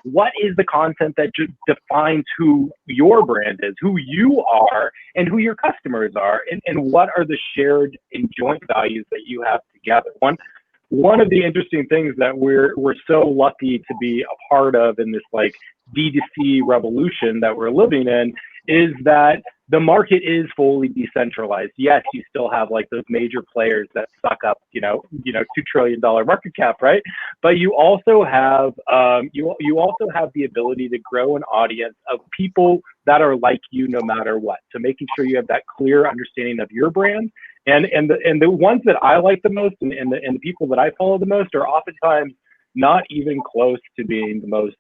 what is the content that defines who your brand is, who you are, and who your customers are, and what are the shared and joint values that you have together. One of the interesting things that we're so lucky to be a part of in this like D2C revolution that we're living in is that the market is fully decentralized. Yes, you still have like those major players that suck up, $2 trillion market cap, right? But you also have you also have the ability to grow an audience of people that are like you no matter what. So making sure you have that clear understanding of your brand. And the ones that I like the most and the people that I follow the most are oftentimes not even close to being the most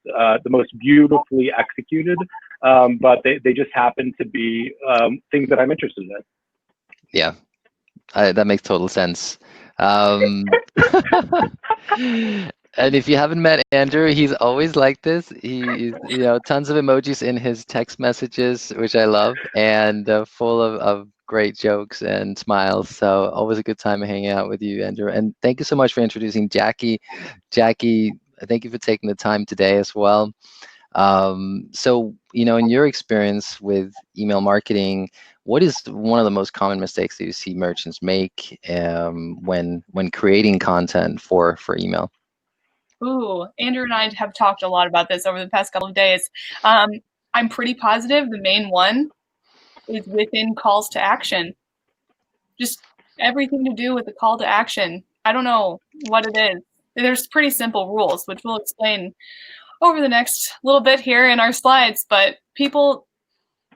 beautifully executed, but they just happen to be things that I'm interested in. Yeah, that makes total sense. And if you haven't met Andrew, he's always like this. He's, tons of emojis in his text messages, which I love, and full of great jokes and smiles. So always a good time hanging out with you, Andrew. And thank you so much for introducing Jackie. Jackie, thank you for taking the time today as well. So, in your experience with email marketing, what is one of the most common mistakes that you see merchants make when creating content for email? Ooh, Andrew and I have talked a lot about this over the past couple of days. I'm pretty positive the main one is within calls to action. Just everything to do with the call to action. I don't know what it is. There's pretty simple rules, which we'll explain over the next little bit here in our slides, but people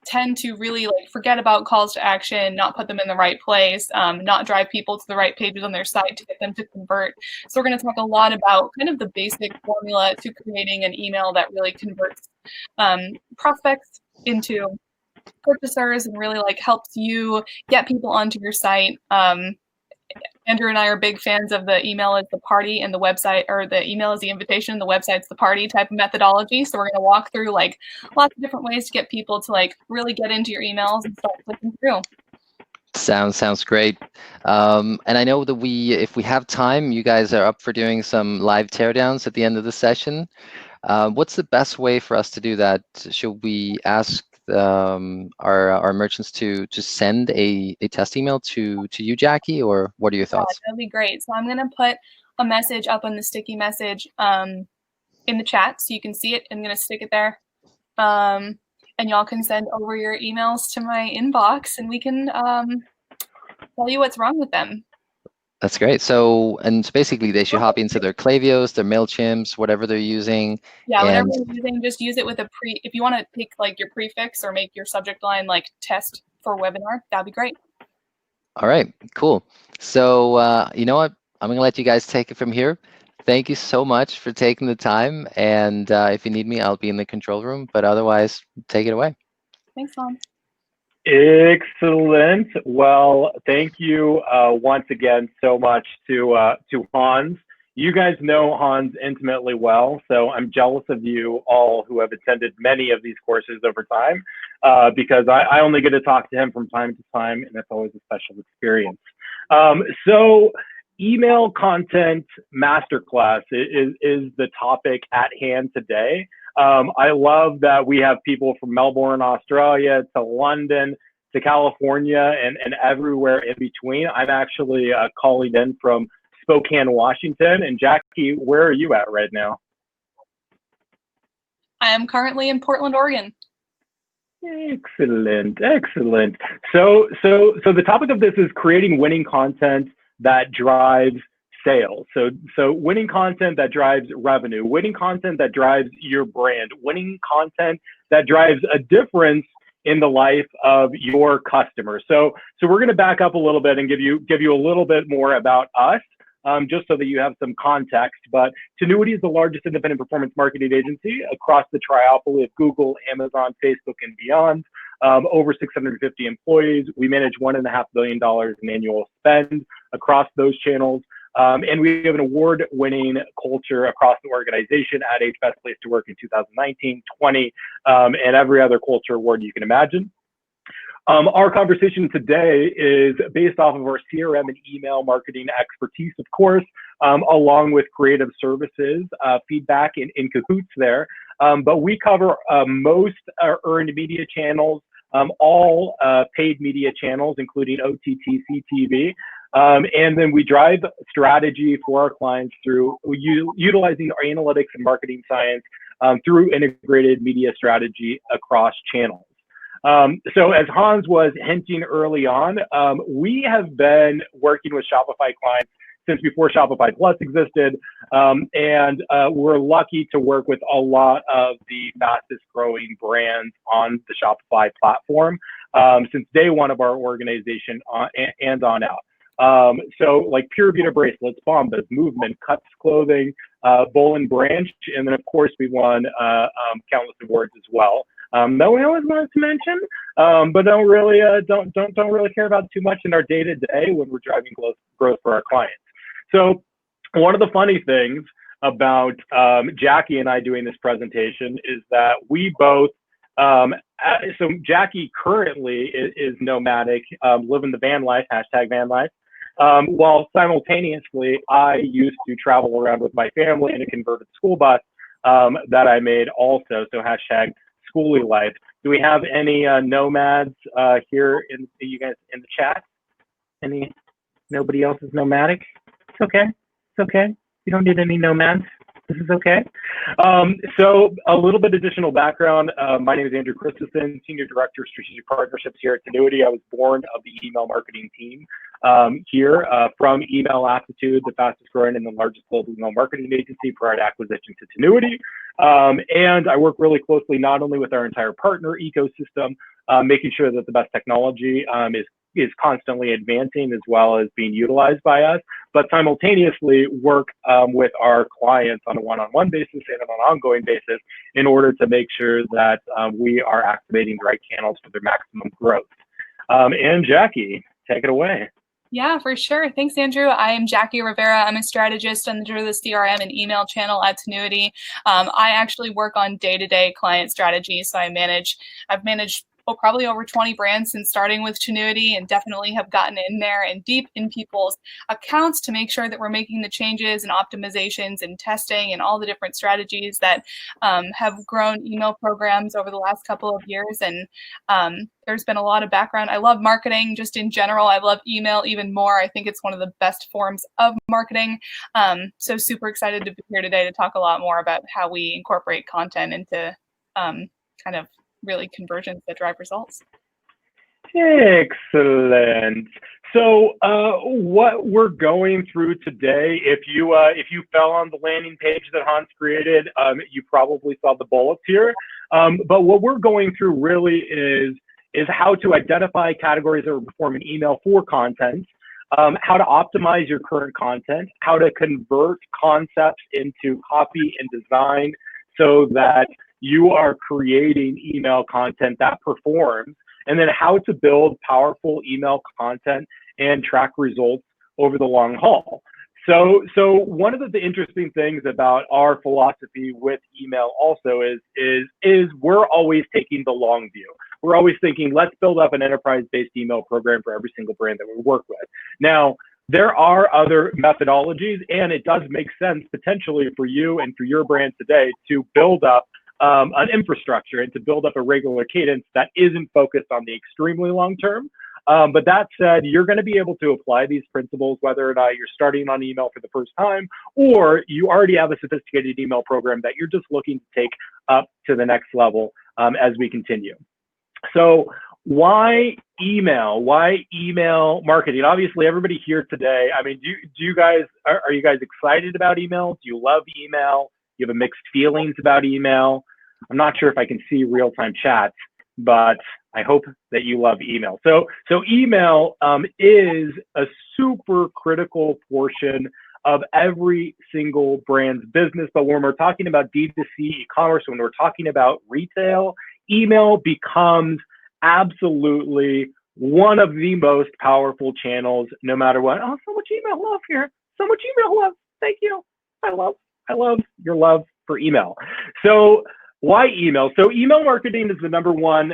tend to really forget about calls to action, not put them in the right place, not drive people to the right pages on their site to get them to convert. So we're going to talk a lot about kind of the basic formula to creating an email that really converts prospects into purchasers and really helps you get people onto your site. Andrew and I are big fans of the email is the party and the website, or the email is the invitation, the website's the party type of methodology. So we're going to walk through lots of different ways to get people to really get into your emails and start clicking through. Sounds great. And I know that if we have time, you guys are up for doing some live teardowns at the end of the session. What's the best way for us to do that? Should we ask our merchants to send a test email to you, Jackie, or what are your thoughts? That'd be great. So I'm going to put a message up on the sticky message in the chat so you can see it. I'm going to stick it there. And y'all can send over your emails to my inbox and we can tell you what's wrong with them. That's great. So basically they should hop into their Klaviyo's, their MailChimps, whatever they're using. Yeah, whatever you're using, just use it with if you want to pick your prefix or make your subject line test for webinar, that'd be great. All right, cool. So you know what? I'm going to let you guys take it from here. Thank you so much for taking the time. And if you need me, I'll be in the control room. But otherwise, take it away. Thanks, Tom. Excellent. Well, thank you once again so much to Hans. You guys know Hans intimately well, so I'm jealous of you all who have attended many of these courses over time because I only get to talk to him from time to time, and that's always a special experience. So email content masterclass is the topic at hand today. I love that we have people from Melbourne, Australia, to London, to California, and everywhere in between. I'm actually calling in from Spokane, Washington. And Jackie, where are you at right now? I am currently in Portland, Oregon. Excellent. So the topic of this is creating winning content that drives sales. So winning content that drives revenue, winning content that drives your brand, winning content that drives a difference in the life of your customers. So we're going to back up a little bit and give you a little bit more about us, just so that you have some context. But Tinuiti is the largest independent performance marketing agency across the triopoly of Google, Amazon, Facebook, and beyond. Over 650 employees. We manage $1.5 billion in annual spend across those channels. And we have an award-winning culture across the organization at Best Place to Work in 2019, 20, and every other culture award you can imagine. Our conversation today is based off of our CRM and email marketing expertise, of course, along with creative services, feedback in cahoots there. but we cover most earned media channels, all paid media channels, including OTT, CTV. And then we drive strategy for our clients through utilizing our analytics and marketing science through integrated media strategy across channels. So as Hans was hinting early on, we have been working with Shopify clients since before Shopify Plus existed. And we're lucky to work with a lot of the fastest growing brands on the Shopify platform since day one of our organization and on out. So like Pure Vita bracelets, Bombas, Movement, Cuts Clothing, Boll and Branch, and then of course we won countless awards as well. That we always wanted to mention, but don't really care about too much in our day to day when we're driving growth for our clients. So one of the funny things about Jackie and I doing this presentation is that we both. So Jackie currently is nomadic, living the van life, #van life. While simultaneously, I used to travel around with my family in a converted school bus that I made also. So #schooly life. Do we have any nomads here in you guys in the chat? Nobody else is nomadic? It's okay. It's okay. You don't need any nomads. This is okay. So a little bit additional background. My name is Andrew Christensen, Senior Director of Strategic Partnerships here at Tinuiti. I was born of the email marketing team here from Email Aptitude, the fastest growing and the largest global email marketing agency prior to acquisition to Tinuiti. And I work really closely not only with our entire partner ecosystem, making sure that the best technology is constantly advancing as well as being utilized by us, but simultaneously work with our clients on a one-on-one basis and on an ongoing basis in order to make sure that we are activating the right channels for their maximum growth. And Jackie, take it away. Yeah, for sure. Thanks, Andrew. I am Jackie Rivera. I'm a strategist under the CRM and email channel at Tinuiti. I actually work on day-to-day client strategy. So I've managed probably over 20 brands since starting with Tinuiti, and definitely have gotten in there and deep in people's accounts to make sure that we're making the changes and optimizations and testing and all the different strategies that have grown email programs over the last couple of years. And there's been a lot of background. I love marketing just in general. I love email even more. I think it's one of the best forms of marketing. So super excited to be here today to talk a lot more about how we incorporate content into kind of really conversions that drive results. Excellent. So what we're going through today, if you fell on the landing page that Hans created, you probably saw the bullets here. But what we're going through really is how to identify categories that are performing email for content, how to optimize your current content, how to convert concepts into copy and design so that you are creating email content that performs, and then how to build powerful email content and track results over the long haul. So one of the interesting things about our philosophy with email also is we're always taking the long view. We're always thinking, let's build up an enterprise-based email program for every single brand that we work with. Now, there are other methodologies, and it does make sense potentially for you and for your brand today to build up an infrastructure and to build up a regular cadence that isn't focused on the extremely long term. But that said, you're going to be able to apply these principles whether or not you're starting on email for the first time, or you already have a sophisticated email program that you're just looking to take up to the next level as we continue. So why email? Why email marketing? Obviously, everybody here today, I mean, do you guys, are you guys excited about email? Do you love email? Do you have mixed feelings about email? I'm not sure if I can see real-time chat, but I hope that you love email. So email is a super critical portion of every single brand's business. But when we're talking about D2C e-commerce, when we're talking about retail, email becomes absolutely one of the most powerful channels, no matter what. Oh, so much email love here. So much email love. Thank you. I love your love for email. So why email? So email marketing is the #1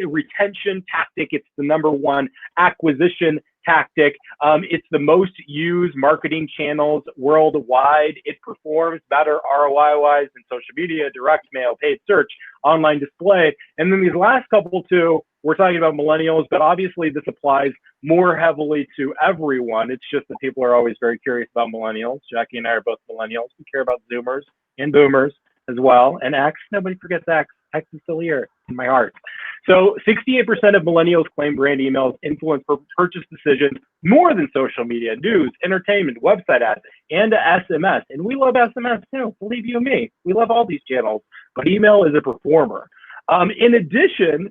retention tactic. It's the #1 acquisition tactic. It's the most used marketing channels worldwide. It performs better ROI-wise than social media, direct mail, paid search, online display. And then these last couple two, we're talking about millennials, but obviously this applies more heavily to everyone. It's just that people are always very curious about millennials. Jackie and I are both millennials. We care about Zoomers and Boomers as well. And X, nobody forgets X. X is still here in my heart. So 68% of millennials claim brand emails influence purchase decisions more than social media, news, entertainment, website ads, and SMS. And we love SMS too, believe you me. We love all these channels, but email is a performer. In addition,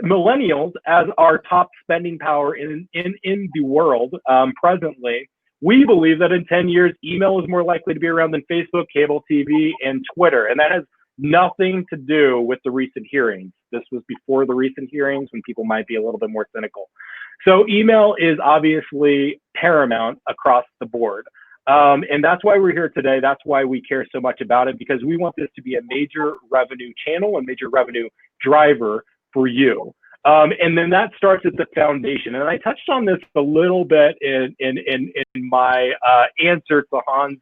millennials, as our top spending power in the world presently, we believe that in 10 years, email is more likely to be around than Facebook, cable TV, and Twitter. And that has nothing to do with the recent hearings. This was before the recent hearings when people might be a little bit more cynical. So email is obviously paramount across the board. And that's why we're here today. That's why we care so much about it, because we want this to be a major revenue channel, a major revenue driver for you. And then that starts at the foundation. And I touched on this a little bit in my answer to Hans'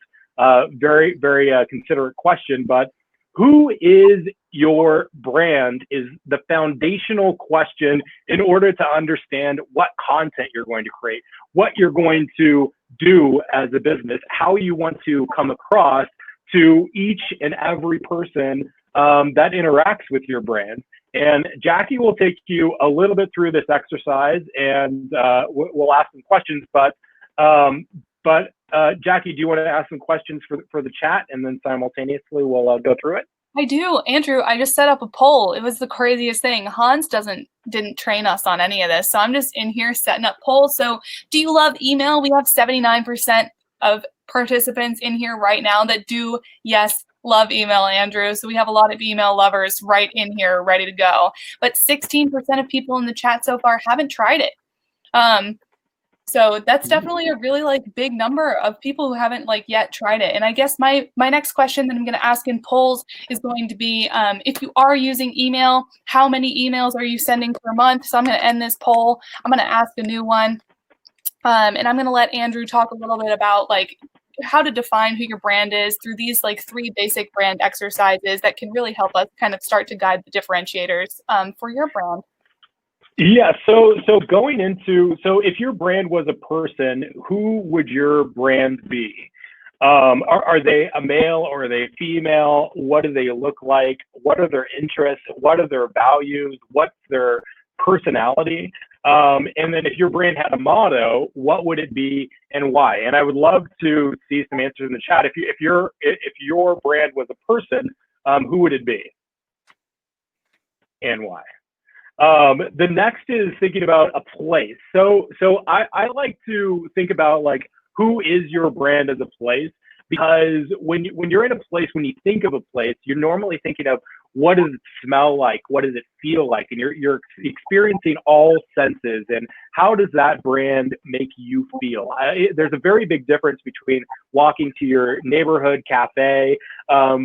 very, very considerate question, but who is your brand is the foundational question in order to understand what content you're going to create, what you're going to do as a business, how you want to come across to each and every person that interacts with your brand. And Jackie will take you a little bit through this exercise, and we'll ask some questions. But Jackie, do you want to ask some questions for the chat, and then simultaneously we'll go through it? I do, Andrew. I just set up a poll. It was the craziest thing. Hans didn't train us on any of this, so I'm just in here setting up polls. So, do you love email? We have 79% of participants in here right now that do yes. Love email, Andrew. So we have a lot of email lovers right in here ready to go. But 16% of people in the chat so far haven't tried it. So that's definitely a really big number of people who haven't yet tried it. And I guess my next question that I'm going to ask in polls is going to be, if you are using email, how many emails are you sending per month? So I'm going to end this poll. I'm going to ask a new one. And I'm going to let Andrew talk a little bit about how to define who your brand is through these 3 basic brand exercises that can really help us kind of start to guide the differentiators for your brand. Yeah, so if your brand was a person, who would your brand be? Are they a male or are they a female? What do they look like? What are their interests? What are their values? What's their personality? And then if your brand had a motto, what would it be and why? And I would love to see some answers in the chat. If your brand was a person, who would it be and why? The next is thinking about a place. So I like to think about who is your brand as a place, because when you're in a place, when you think of a place, you're normally thinking of what does it smell like, what does it feel like, and you're experiencing all senses, and how does that brand make you feel? There's a very big difference between walking to your neighborhood cafe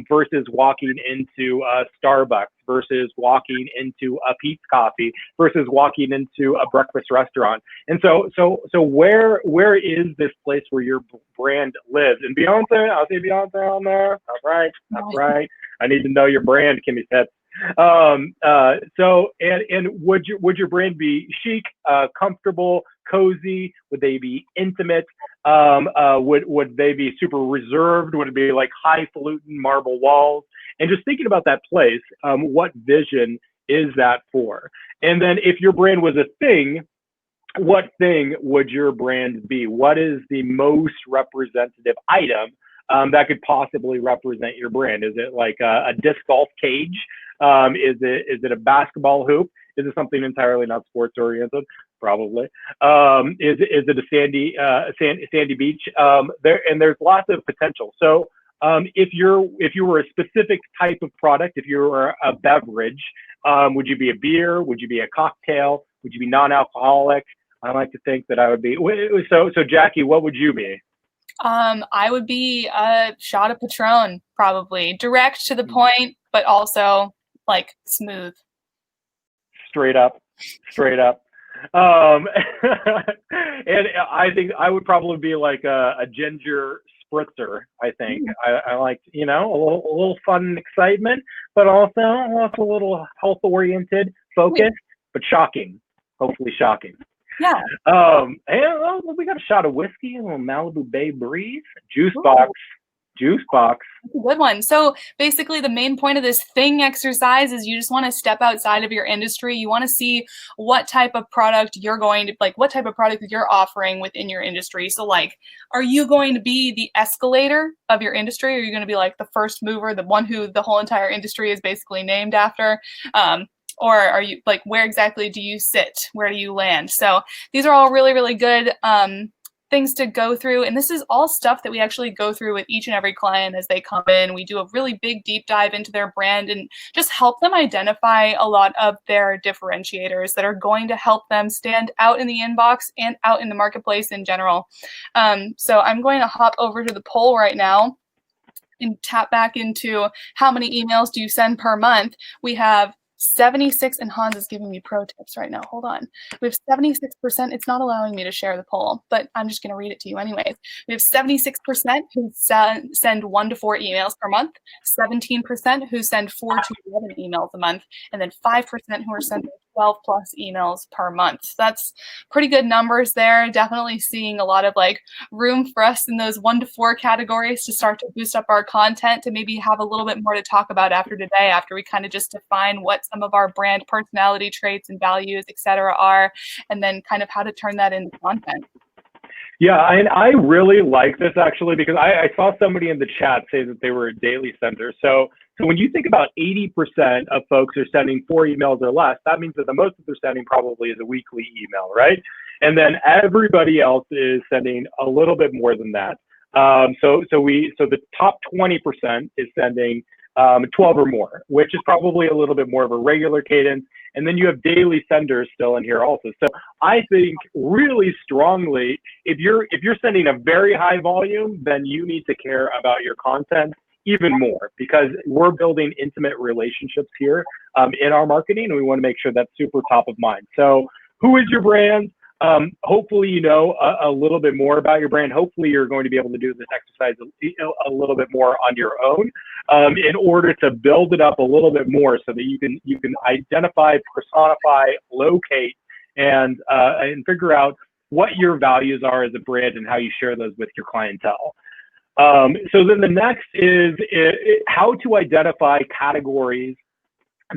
versus walking into a Starbucks, versus walking into a Pete's Coffee, versus walking into a breakfast restaurant. And so where is this place where your brand lives? And Beyonce, I'll say Beyonce on there. That's right. That's right. I need to know your brand, Kimmy Fitz. So would your brand be chic, comfortable, cozy? Would they be intimate? Would they be super reserved? Would it be highfalutin marble walls? And just thinking about that place, what vision is that for? And then if your brand was a thing, what thing would your brand be? What is the most representative item that could possibly represent your brand? Is it a disc golf cage? Is it a basketball hoop? Is it something entirely not sports oriented? Probably. Is it a sandy beach? There's lots of potential. So if you were a specific type of product, if you were a beverage, would you be a beer? Would you be a cocktail? Would you be non-alcoholic? I like to think that I would be. So Jackie, what would you be? I would be a shot of Patron, probably direct to the point, but also smooth. Straight up. And I think I would probably be like a ginger spritzer. I think I like, you know, a little fun and excitement, but also a little health oriented, focused, but shocking. Hopefully shocking. Yeah. And we got a shot of whiskey, a little Malibu Bay Breeze, juice box. That's a good one. So basically the main point of this thing exercise is you just want to step outside of your industry. You want to see what type of product you're going to, like, what type of product you're offering within your industry. So like, are you going to be the escalator of your industry? Or are you going to be like the first mover, the one who the whole entire industry is basically named after? Or are you like, where exactly do you sit? Where do you land? So these are all really, really good things to go through. And this is all stuff that we actually go through with each and every client as they come in. We do a really big deep dive into their brand and just help them identify a lot of their differentiators that are going to help them stand out in the inbox and out in the marketplace in general. So I'm going to hop over to the poll right now and tap back into how many emails do you send per month. We have 76, and Hans is giving me pro tips right now. Hold on. We have 76%. It's not allowing me to share the poll, but I'm just going to read it to you anyways. We have 76% who send 1 to 4 emails per month, 17% who send 4 to 11 emails a month, and then 5% who are sending 12 plus emails per month. That's pretty good numbers there. Definitely seeing a lot of like room for us in those 1 to 4 categories to start to boost up our content, to maybe have a little bit more to talk about after today, after we kind of just define what some of our brand personality traits and values, etc., are, and then kind of how to turn that into content. Yeah, and I really like this actually, because I saw somebody in the chat say that they were a daily sender. So when you think about 80% of folks are sending 4 emails or less, that means that the most that they're sending probably is a weekly email, right? And then everybody else is sending a little bit more than that. So the top 20% is sending 12 or more, which is probably a little bit more of a regular cadence. And then you have daily senders still in here also. So I think really strongly, if you're sending a very high volume, then you need to care about your content even more, because we're building intimate relationships here in our marketing, and we want to make sure that's super top of mind. So who is your brand? Hopefully you know a little bit more about your brand. Hopefully you're going to be able to do this exercise a little bit more on your own in order to build it up a little bit more, so that you can identify, personify, locate, and figure out what your values are as a brand and how you share those with your clientele. So then the next is how to identify categories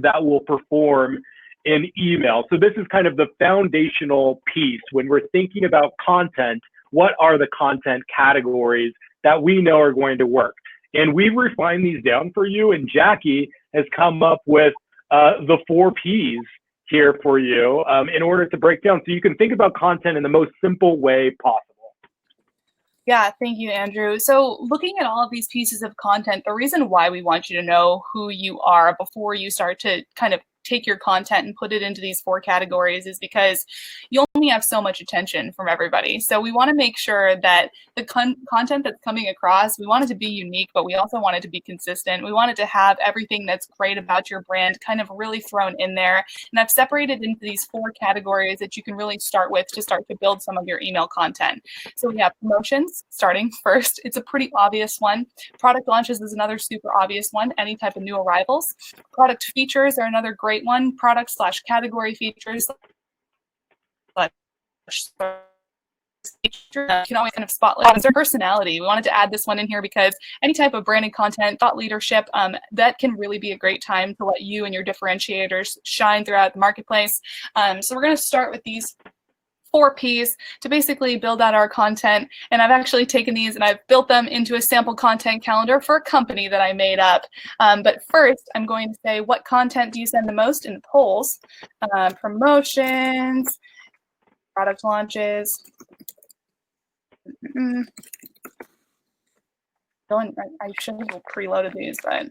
that will perform in email. So this is kind of the foundational piece when we're thinking about content. What are the content categories that we know are going to work? And we've refined these down for you, and Jackie has come up with the 4 Ps here for you in order to break down, so you can think about content in the most simple way possible. Yeah, thank you, Andrew. So looking at all of these pieces of content, the reason why we want you to know who you are before you start to kind of take your content and put it into these 4 categories is because you only have so much attention from everybody. So we want to make sure that the content that's coming across, we want it to be unique, but we also want it to be consistent. We want it to have everything that's great about your brand kind of really thrown in there. And I've separated into these 4 categories that you can really start with to start to build some of your email content. So we have promotions starting first. It's a pretty obvious one. Product launches is another super obvious one. Any type of new arrivals. Product features are another great one. Product/category features. You can always kind of spotlight on their personality. We wanted to add this one in here because any type of branding content, thought leadership, that can really be a great time to let you and your differentiators shine throughout the marketplace. So we're going to start with these 4 Ps to basically build out our content. And I've actually taken these and I've built them into a sample content calendar for a company that I made up. But first, I'm going to say, what content do you send the most in the polls? Promotions, product launches. I should have preloaded these, but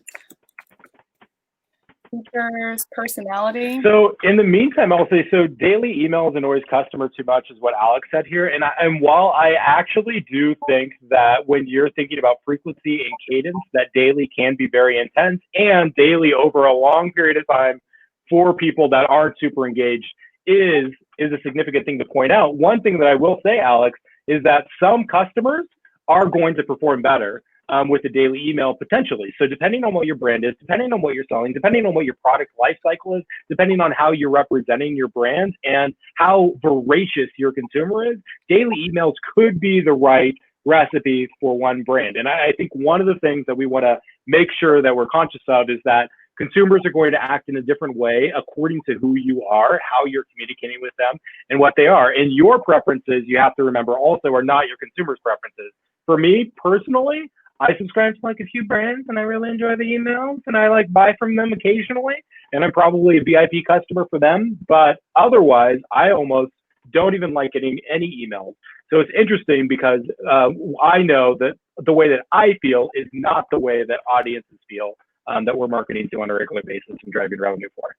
features, personality. So in the meantime, I'll say, so daily emails annoys customer too much is what Alex said here. And while I actually do think that when you're thinking about frequency and cadence, that daily can be very intense, and daily over a long period of time for people that aren't super engaged is is a significant thing to point out. One thing that I will say, Alex, is that some customers are going to perform better with the daily email potentially. So depending on what your brand is, depending on what you're selling, depending on what your product life cycle is, depending on how you're representing your brand and how voracious your consumer is, daily emails could be the right recipe for one brand. And I think one of the things that we want to make sure that we're conscious of is that consumers are going to act in a different way according to who you are, how you're communicating with them, and what they are. And your preferences, you have to remember also, are not your consumers' preferences. For me personally, I subscribe to like a few brands and I really enjoy the emails and I like buy from them occasionally. And I'm probably a VIP customer for them, but otherwise I almost don't even like getting any emails. So it's interesting because I know that the way that I feel is not the way that audiences feel that we're marketing to on a regular basis and driving revenue for.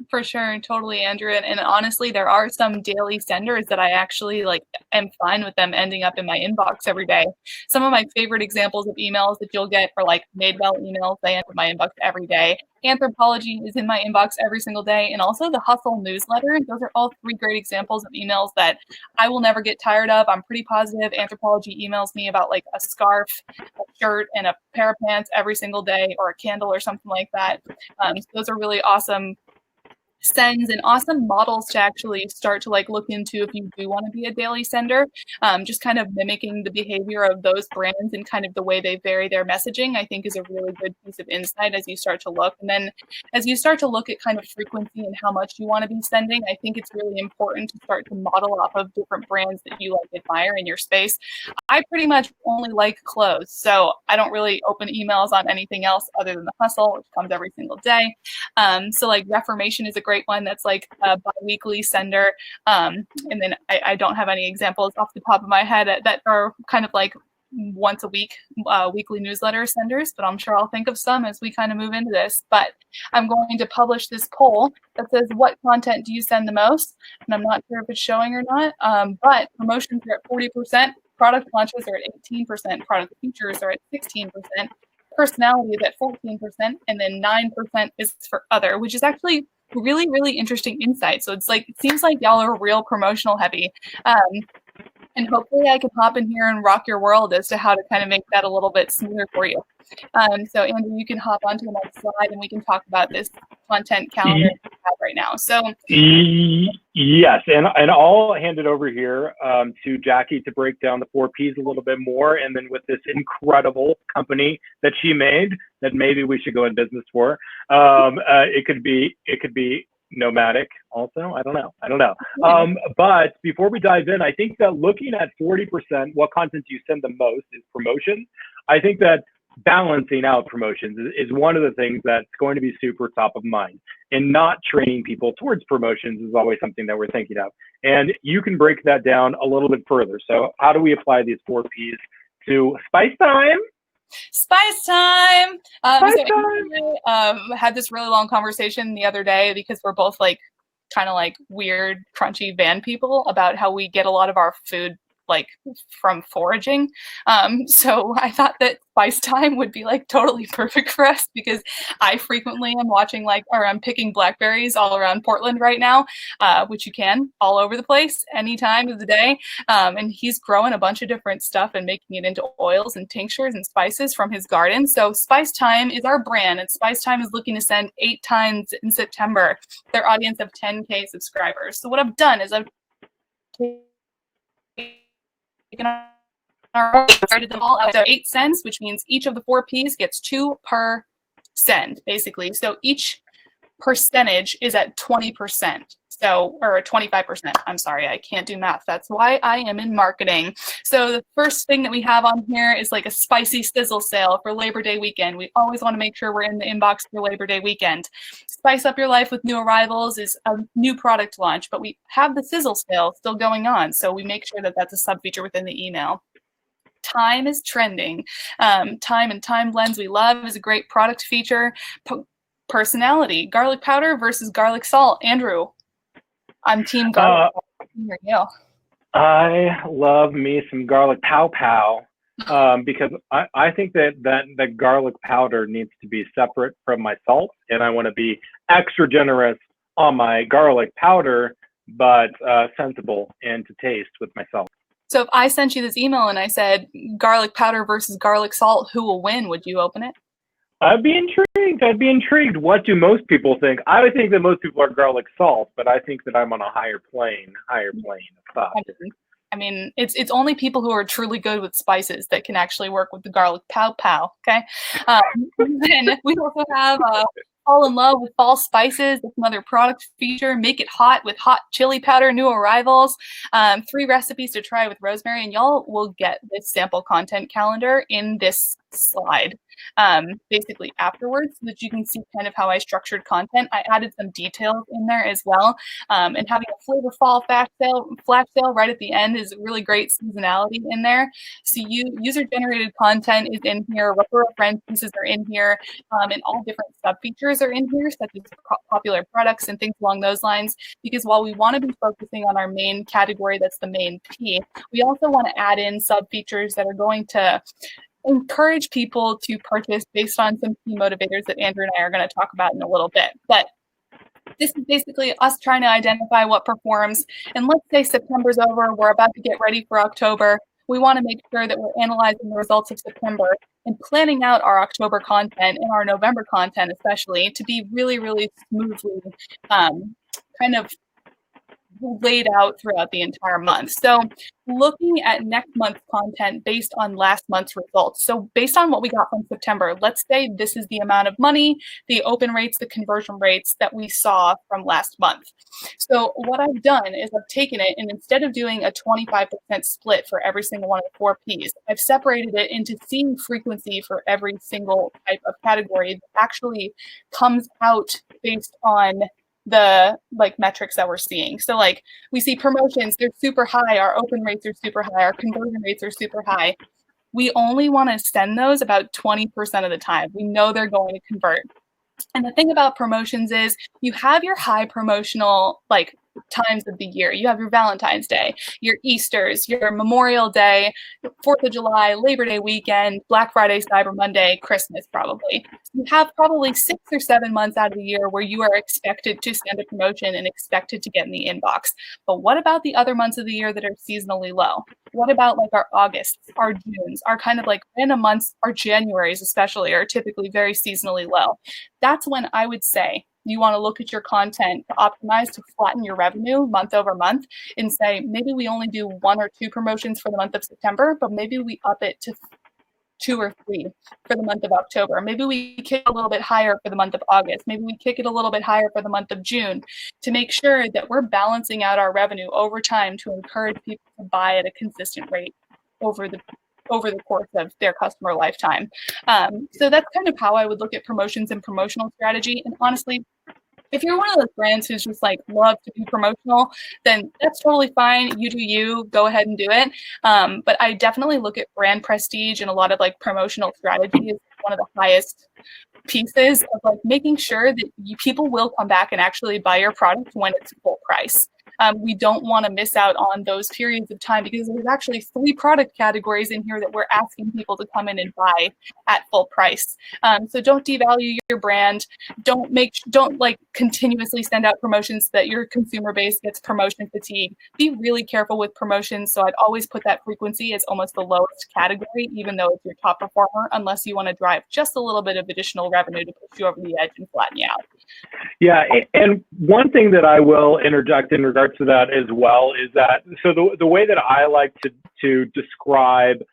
For sure, totally, Andrew. And honestly, there are some daily senders that I actually like am fine with them ending up in my inbox every day. Some of my favorite examples of emails that you'll get are like Made Well emails. They end up in my inbox every day. Anthropology is in my inbox every single day. And also the Hustle newsletter. Those are all three great examples of emails that I will never get tired of. I'm pretty positive Anthropology emails me about like a scarf, a shirt, and a pair of pants every single day, or a candle or something like that. So those are really awesome sends and awesome models to actually start to like look into if you do want to be a daily sender. Just kind of mimicking the behavior of those brands and kind of the way they vary their messaging, I think is a really good piece of insight as you start to look. And then as you start to look at kind of frequency and how much you want to be sending, I think it's really important to start to model off of different brands that you like admire in your space. I pretty much only like clothes, so I don't really open emails on anything else other than the Hustle, which comes every single day. So like Reformation is a great one that's like a bi-weekly sender. And then I don't have any examples off the top of my head that are kind of like once a week, weekly newsletter senders, but I'm sure I'll think of some as we kind of move into this. But I'm going to publish this poll that says, what content do you send the most? And I'm not sure if it's showing or not, but promotions are at 40%, product launches are at 18%, product features are at 16%, personality is at 14%, and then 9% is for other, which is actually really, really interesting insight. So it's like, it seems like y'all are real promotional heavy. And hopefully I can hop in here and rock your world as to how to kind of make that a little bit smoother for you. So Andrew, you can hop onto the next slide and we can talk about this content calendar we have right now. So yes, and I'll hand it over here to Jackie to break down the 4 Ps a little bit more, and then with this incredible company that she made that maybe we should go in business for. It could be nomadic also. I don't know. But before we dive in, I think that looking at 40%, what content do you send the most is promotions. I think that balancing out promotions is one of the things that's going to be super top of mind, and not training people towards promotions is always something that we're thinking of. And you can break that down a little bit further. So how do we apply these 4 Ps to Spice Time? Spice time. Spice so time. I had this really long conversation the other day because we're both like kind of like weird, crunchy van people about how we get a lot of our food like from foraging. So I thought that Spice Time would be like totally perfect for us because I frequently am watching I'm picking blackberries all around Portland right now, which you can all over the place any time of the day. And he's growing a bunch of different stuff and making it into oils and tinctures and spices from his garden. So Spice Time is our brand, and Spice Time is looking to send 8 times in September their audience of 10K subscribers. So what I've done is I've started them all out at 8 cents, which means each of the 4 Ps gets 2 per send, basically. So each percentage is at 20%. So, or 25%. I'm sorry, I can't do math. That's why I am in marketing. So the first thing that we have on here is like a spicy sizzle sale for Labor Day weekend. We always want to make sure we're in the inbox for Labor Day weekend. Spice up your life with new arrivals is a new product launch, but we have the sizzle sale still going on. So we make sure that that's a sub feature within the email. Time is trending. Time and time blends we love is a great product feature. Personality, garlic powder versus garlic salt. Andrew, I'm team garlic. Here you go. I love me some garlic pow pow because I think that garlic powder needs to be separate from my salt, and I want to be extra generous on my garlic powder but sensible and to taste with myself. So if I sent you this email and I said garlic powder versus garlic salt, who will win? Would you open it? I'd be intrigued. What do most people think? I would think that most people are garlic salt, but I think that I'm on a higher plane of thought. I mean, it's only people who are truly good with spices that can actually work with the garlic pow pow. Okay. Then we also have Fall in Love with Fall Spices. That's another product feature. Make It Hot with hot chili powder, new arrivals. 3 recipes to try with rosemary, and y'all will get this sample content calendar in this slide. Basically afterwards, so that you can see kind of how I structured content. I added some details in there as well, and having a flavor fall flash sale right at the end is really great seasonality in there. So user generated content is in here, refer a friend pieces are in here, and all different sub features are in here, such as popular products and things along those lines. Because while we want to be focusing on our main category, that's the main P, we also want to add in sub features that are going to encourage people to purchase based on some key motivators that Andrew and I are going to talk about in a little bit. But this is basically us trying to identify what performs. And let's say September's over, we're about to get ready for October. We want to make sure that we're analyzing the results of September and planning out our October content and our November content, especially, to be really, really smoothly kind of laid out throughout the entire month. So looking at next month's content based on last month's results. So based on what we got from September, let's say this is the amount of money, the open rates, the conversion rates that we saw from last month. So what I've done is I've taken it, and instead of doing a 25% split for every single one of the 4 Ps, I've separated it into seeing frequency for every single type of category that actually comes out based on the metrics that we're seeing. So we see promotions, they're super high, our open rates are super high, our conversion rates are super high. We only want to send those about 20% of the time. We know they're going to convert. And the thing about promotions is you have your high promotional times of the year. You have your Valentine's Day, your Easters, your Memorial Day, 4th of July, Labor Day weekend, Black Friday, Cyber Monday, Christmas probably. You have probably 6 or 7 months out of the year where you are expected to send a promotion and expected to get in the inbox. But what about the other months of the year that are seasonally low? What about our Augusts, our Junes, our kind of random months, our Januaries especially are typically very seasonally low? That's when I would say you want to look at your content to optimize to flatten your revenue month over month and say, maybe we only do 1 or 2 promotions for the month of September, but maybe we up it to 2 or 3 for the month of October. Maybe we kick a little bit higher for the month of August. Maybe we kick it a little bit higher for the month of June to make sure that we're balancing out our revenue over time to encourage people to buy at a consistent rate over the course of their customer lifetime. So that's kind of how I would look at promotions and promotional strategy. And honestly, if you're one of those brands who's just love to be promotional, then that's totally fine. You do you, go ahead and do it. But I definitely look at brand prestige and a lot of promotional strategy as one of the highest pieces of making sure that people will come back and actually buy your product when it's full price. We don't want to miss out on those periods of time because there's actually 3 product categories in here that we're asking people to come in and buy at full price. So don't devalue your brand. Don't continuously send out promotions so that your consumer base gets promotion fatigue. Be really careful with promotions. So I'd always put that frequency as almost the lowest category, even though it's your top performer, unless you want to drive just a little bit of additional revenue to push you over the edge and flatten you out. Yeah, and one thing that I will interject in regards to that as well is that, so the way that I like to describe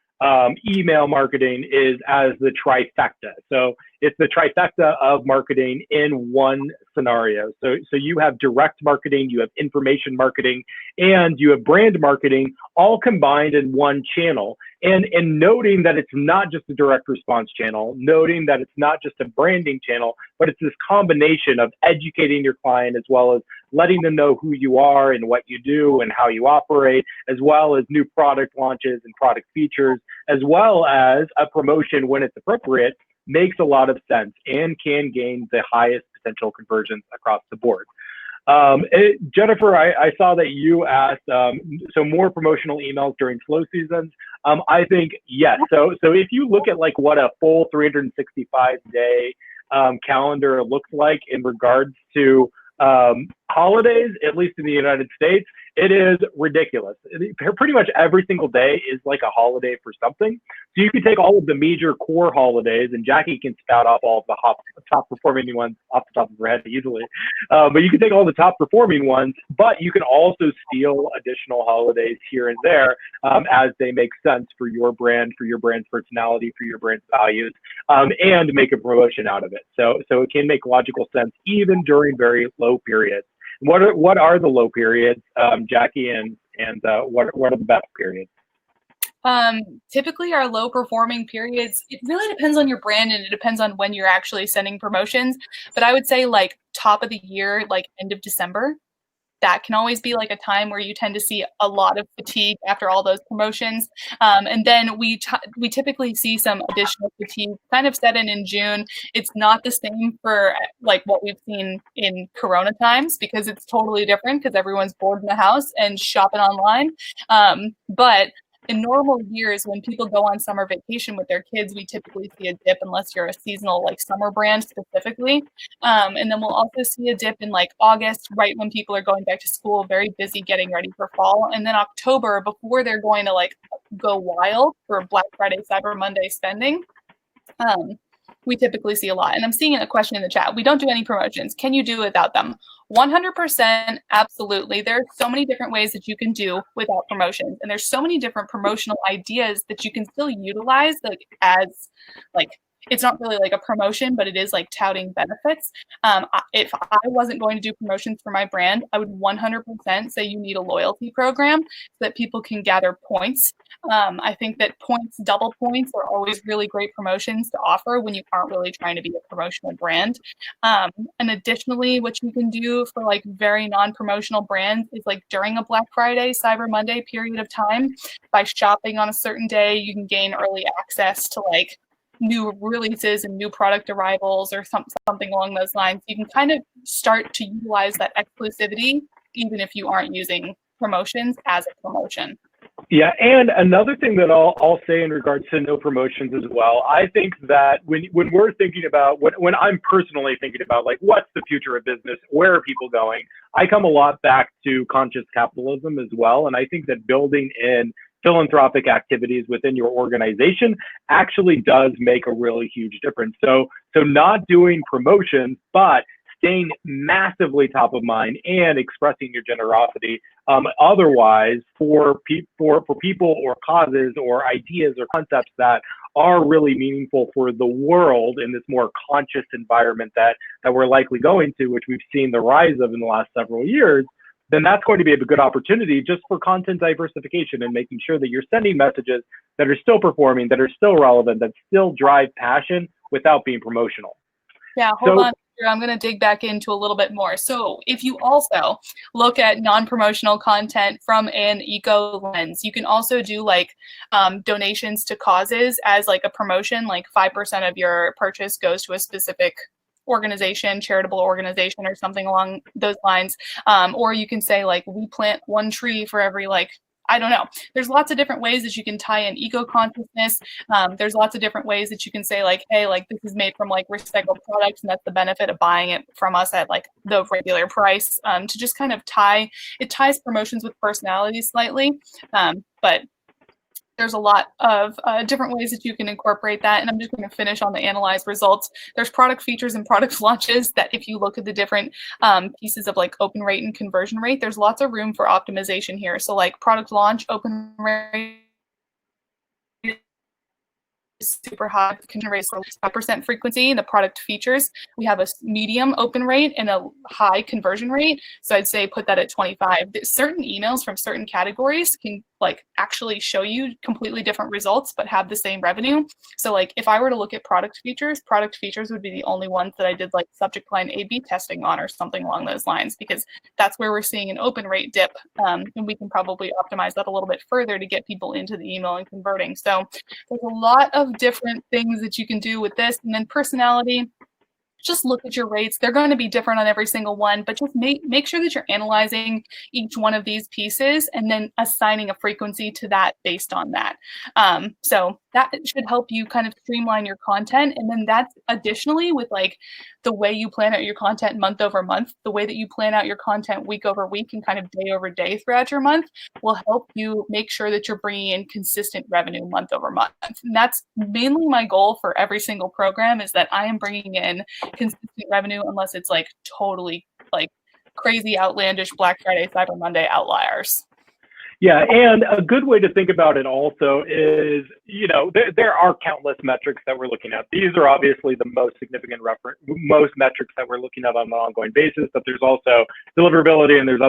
email marketing is as the trifecta. So it's the trifecta of marketing in one scenario. So you have direct marketing, you have information marketing, and you have brand marketing all combined in one channel. And noting that it's not just a direct response channel, noting that it's not just a branding channel, but it's this combination of educating your client as well as letting them know who you are and what you do and how you operate, as well as new product launches and product features, as well as a promotion when it's appropriate, makes a lot of sense and can gain the highest potential conversions across the board. Jennifer, I saw that you asked, so more promotional emails during slow seasons. I think yes. So if you look at what a full 365-day calendar looks like in regards to holidays, at least in the United States, it is ridiculous. Pretty much every single day is like a holiday for something. So you can take all of the major core holidays, and Jackie can spout off all of the top performing ones off the top of her head usually. But you can take all the top performing ones, but you can also steal additional holidays here and there as they make sense for your brand, for your brand's personality, for your brand's values, and make a promotion out of it. So it can make logical sense even during very low periods. What are the low periods, Jackie, and what are the best periods? Typically our low performing periods, it really depends on your brand and it depends on when you're actually sending promotions. But I would say like top of the year, like end of December, that can always be like a time where you tend to see a lot of fatigue after all those promotions. And then we typically see some additional fatigue kind of set in June. It's not the same for like what we've seen in Corona times because it's totally different because everyone's bored in the house and shopping online. But in normal years, when people go on summer vacation with their kids, we typically see a dip unless you're a seasonal like summer brand specifically. And then we'll also see a dip in like August, right when people are going back to school, very busy getting ready for fall. And then October, before they're going to like go wild for Black Friday, Cyber Monday spending. We typically see a lot. And I'm seeing a question in the chat. We don't do any promotions. Can you do without them? 100%, absolutely. There are so many different ways that you can do without promotions. And there's so many different promotional ideas that you can still utilize like as like, it's not really like a promotion, but it is like touting benefits. If I wasn't going to do promotions for my brand, I would 100% say you need a loyalty program so that people can gather points. I think that points, double points are always really great promotions to offer when you aren't really trying to be a promotional brand. And additionally, what you can do for like very non-promotional brands is like during a Black Friday, Cyber Monday period of time, by shopping on a certain day, you can gain early access to like new releases and new product arrivals or something along those lines. You can kind of start to utilize that exclusivity even if you aren't using promotions as a promotion. Yeah, and another thing that I'll say in regards to no promotions as well, I think that when we're thinking about, when I'm personally thinking about like what's the future of business, where are people going, I come a lot back to conscious capitalism as well. And I think that building in philanthropic activities within your organization actually does make a really huge difference. So not doing promotions, but staying massively top of mind and expressing your generosity otherwise for people or causes or ideas or concepts that are really meaningful for the world in this more conscious environment that we're likely going to, which we've seen the rise of in the last several years, then that's going to be a good opportunity just for content diversification and making sure that you're sending messages that are still performing, that are still relevant, that still drive passion without being promotional. Yeah, hold on. I'm going to dig back into a little bit more. So if you also look at non-promotional content from an eco lens, you can also do like donations to causes as like a promotion, like 5% of your purchase goes to a specific organization, charitable organization or something along those lines. Or you can say like we plant one tree for every like, I don't know. There's lots of different ways that you can tie in eco-consciousness. There's lots of different ways that you can say like, hey, like this is made from like recycled products and that's the benefit of buying it from us at like the regular price, to just kind of ties promotions with personality slightly. But there's a lot of different ways that you can incorporate that. And I'm just going to finish on the analyze results. There's product features and product launches that if you look at the different pieces of like open rate and conversion rate, there's lots of room for optimization here. So like product launch, open rate, super high, conversion rate is 5% frequency. The product features, we have a medium open rate and a high conversion rate. So I'd say put that at 25. Certain emails from certain categories can like actually show you completely different results, but have the same revenue. So like if I were to look at product features would be the only ones that I did like subject line A/B testing on or something along those lines, because that's where we're seeing an open rate dip. And we can probably optimize that a little bit further to get people into the email and converting. So there's a lot of different things that you can do with this. And then personality, just look at your rates. They're going to be different on every single one, but just make sure that you're analyzing each one of these pieces and then assigning a frequency to that based on that. So that should help you kind of streamline your content. And then that's additionally with like the way you plan out your content month over month, the way that you plan out your content week over week and kind of day over day throughout your month will help you make sure that you're bringing in consistent revenue month over month. And that's mainly my goal for every single program, is that I am bringing in consistent revenue, unless it's like totally like crazy, outlandish Black Friday, Cyber Monday outliers. Yeah, and a good way to think about it also is, there are countless metrics that we're looking at. These are obviously the most significant most metrics that we're looking at on an ongoing basis, but there's also deliverability, and there's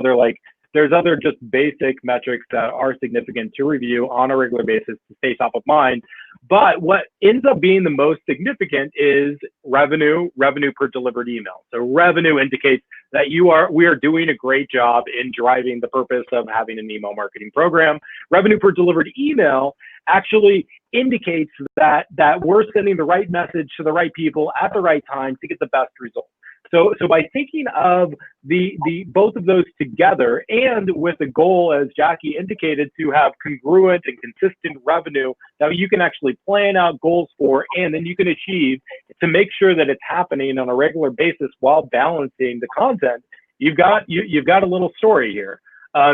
other just basic metrics that are significant to review on a regular basis to stay top of mind. But what ends up being the most significant is revenue per delivered email. So revenue indicates that we are doing a great job in driving the purpose of having an email marketing program. Revenue per delivered email actually indicates that we're sending the right message to the right people at the right time to get the best results. So by thinking of the both of those together, and with the goal, as Jackie indicated, to have congruent and consistent revenue that you can actually plan out goals for, and then you can achieve to make sure that it's happening on a regular basis while balancing the content, you've got a little story here.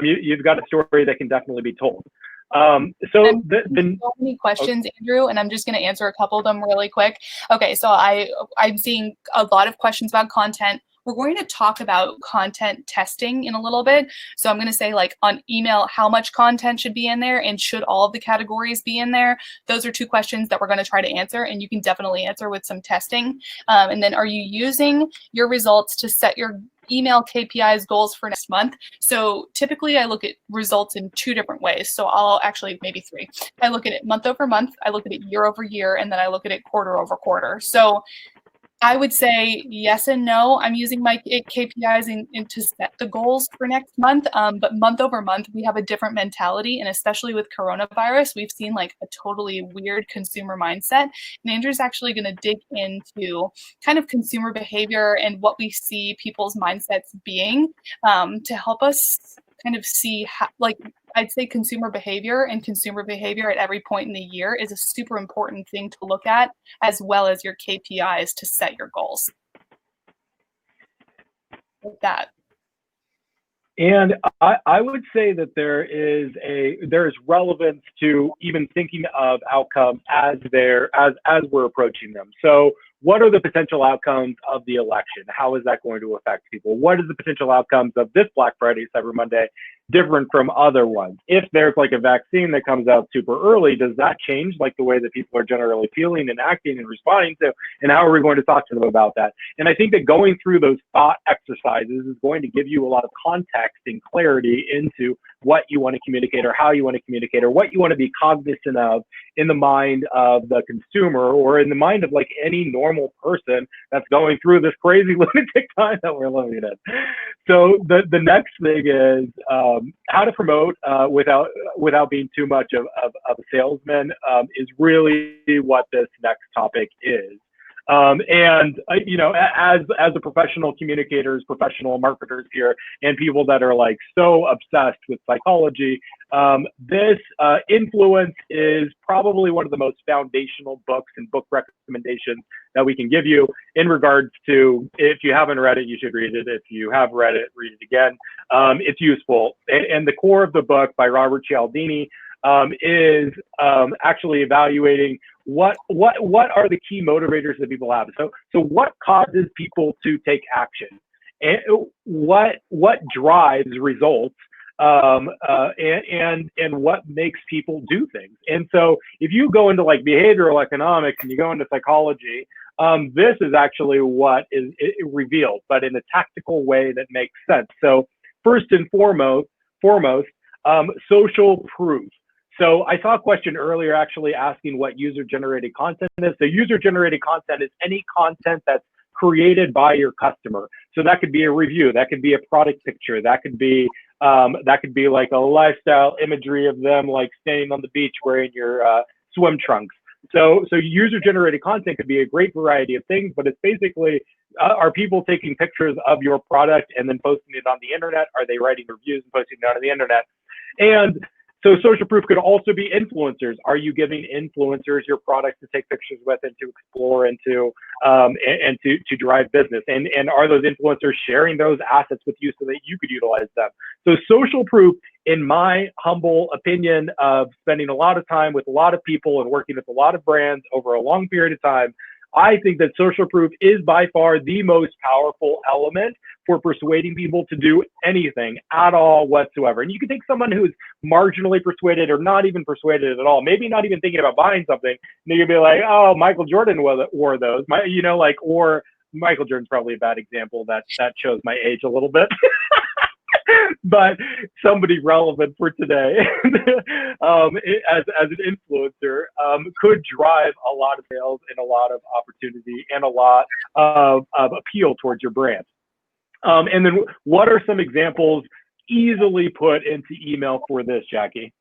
You've got a story that can definitely be told. So many questions, Andrew, and I'm just going to answer a couple of them really quick. Okay, so I'm seeing a lot of questions about content. We're going to talk about content testing in a little bit. So I'm going to say, like, on email, how much content should be in there, and should all of the categories be in there? Those are two questions that we're going to try to answer, and you can definitely answer with some testing. And then, are you using your results to set your email KPIs goals for next month? So typically I look at results in two different ways. So I'll actually, maybe three. I look at it month over month, I look at it year over year, and then I look at it quarter over quarter. So I would say yes and no. I'm using my KPIs in to set the goals for next month. But month over month, we have a different mentality. And especially with coronavirus, we've seen like a totally weird consumer mindset. And Andrew's actually going to dig into kind of consumer behavior and what we see people's mindsets being, to help us kind of see how, like, I'd say consumer behavior at every point in the year is a super important thing to look at, as well as your KPIs to set your goals. With that. And I would say that there is relevance to even thinking of outcomes as we're approaching them. So what are the potential outcomes of the election? How is that going to affect people? What is the potential outcomes of this Black Friday, Cyber Monday different from other ones? If there's like a vaccine that comes out super early, does that change like the way that people are generally feeling and acting and responding to? And how are we going to talk to them about that? And I think that going through those thought exercises is going to give you a lot of context and clarity into what you want to communicate, or how you want to communicate, or what you want to be cognizant of in the mind of the consumer, or in the mind of like any normal person that's going through this crazy lunatic time that we're living in. So the next thing is how to promote without being too much of a salesman, is really what this next topic is. And as a professional communicators, professional marketers here, and people that are like so obsessed with psychology, this Influence is probably one of the most foundational books and book recommendations that we can give you in regards to, if you haven't read it, you should read it. If you have read it, read it again. It's useful. And the core of the book by Robert Cialdini is actually evaluating what are the key motivators that people have. So what causes people to take action, and what drives results, and what makes people do things. And so if you go into like behavioral economics and you go into psychology, this is actually what is revealed, but in a tactical way that makes sense. So first and foremost, social proof. So I saw a question earlier actually asking what user-generated content is. So user-generated content is any content that's created by your customer. So that could be a review, that could be a product picture, that could be like a lifestyle imagery of them like standing on the beach wearing your swim trunks. So user-generated content could be a great variety of things, but it's basically, are people taking pictures of your product and then posting it on the internet? Are they writing reviews and posting it on the internet? And So social proof could also be influencers. Are you giving influencers your products to take pictures with and to explore and to drive business? And are those influencers sharing those assets with you so that you could utilize them? So social proof, in my humble opinion of spending a lot of time with a lot of people and working with a lot of brands over a long period of time, I think that social proof is by far the most powerful element for persuading people to do anything at all whatsoever. And you can take someone who's marginally persuaded or not even persuaded at all, maybe not even thinking about buying something, and you'll be like, oh, Michael Jordan wore those, or Michael Jordan's probably a bad example. That shows my age a little bit. But somebody relevant for today as an influencer could drive a lot of sales and a lot of opportunity and a lot of appeal towards your brand. And then what are some examples easily put into email for this, Jackie?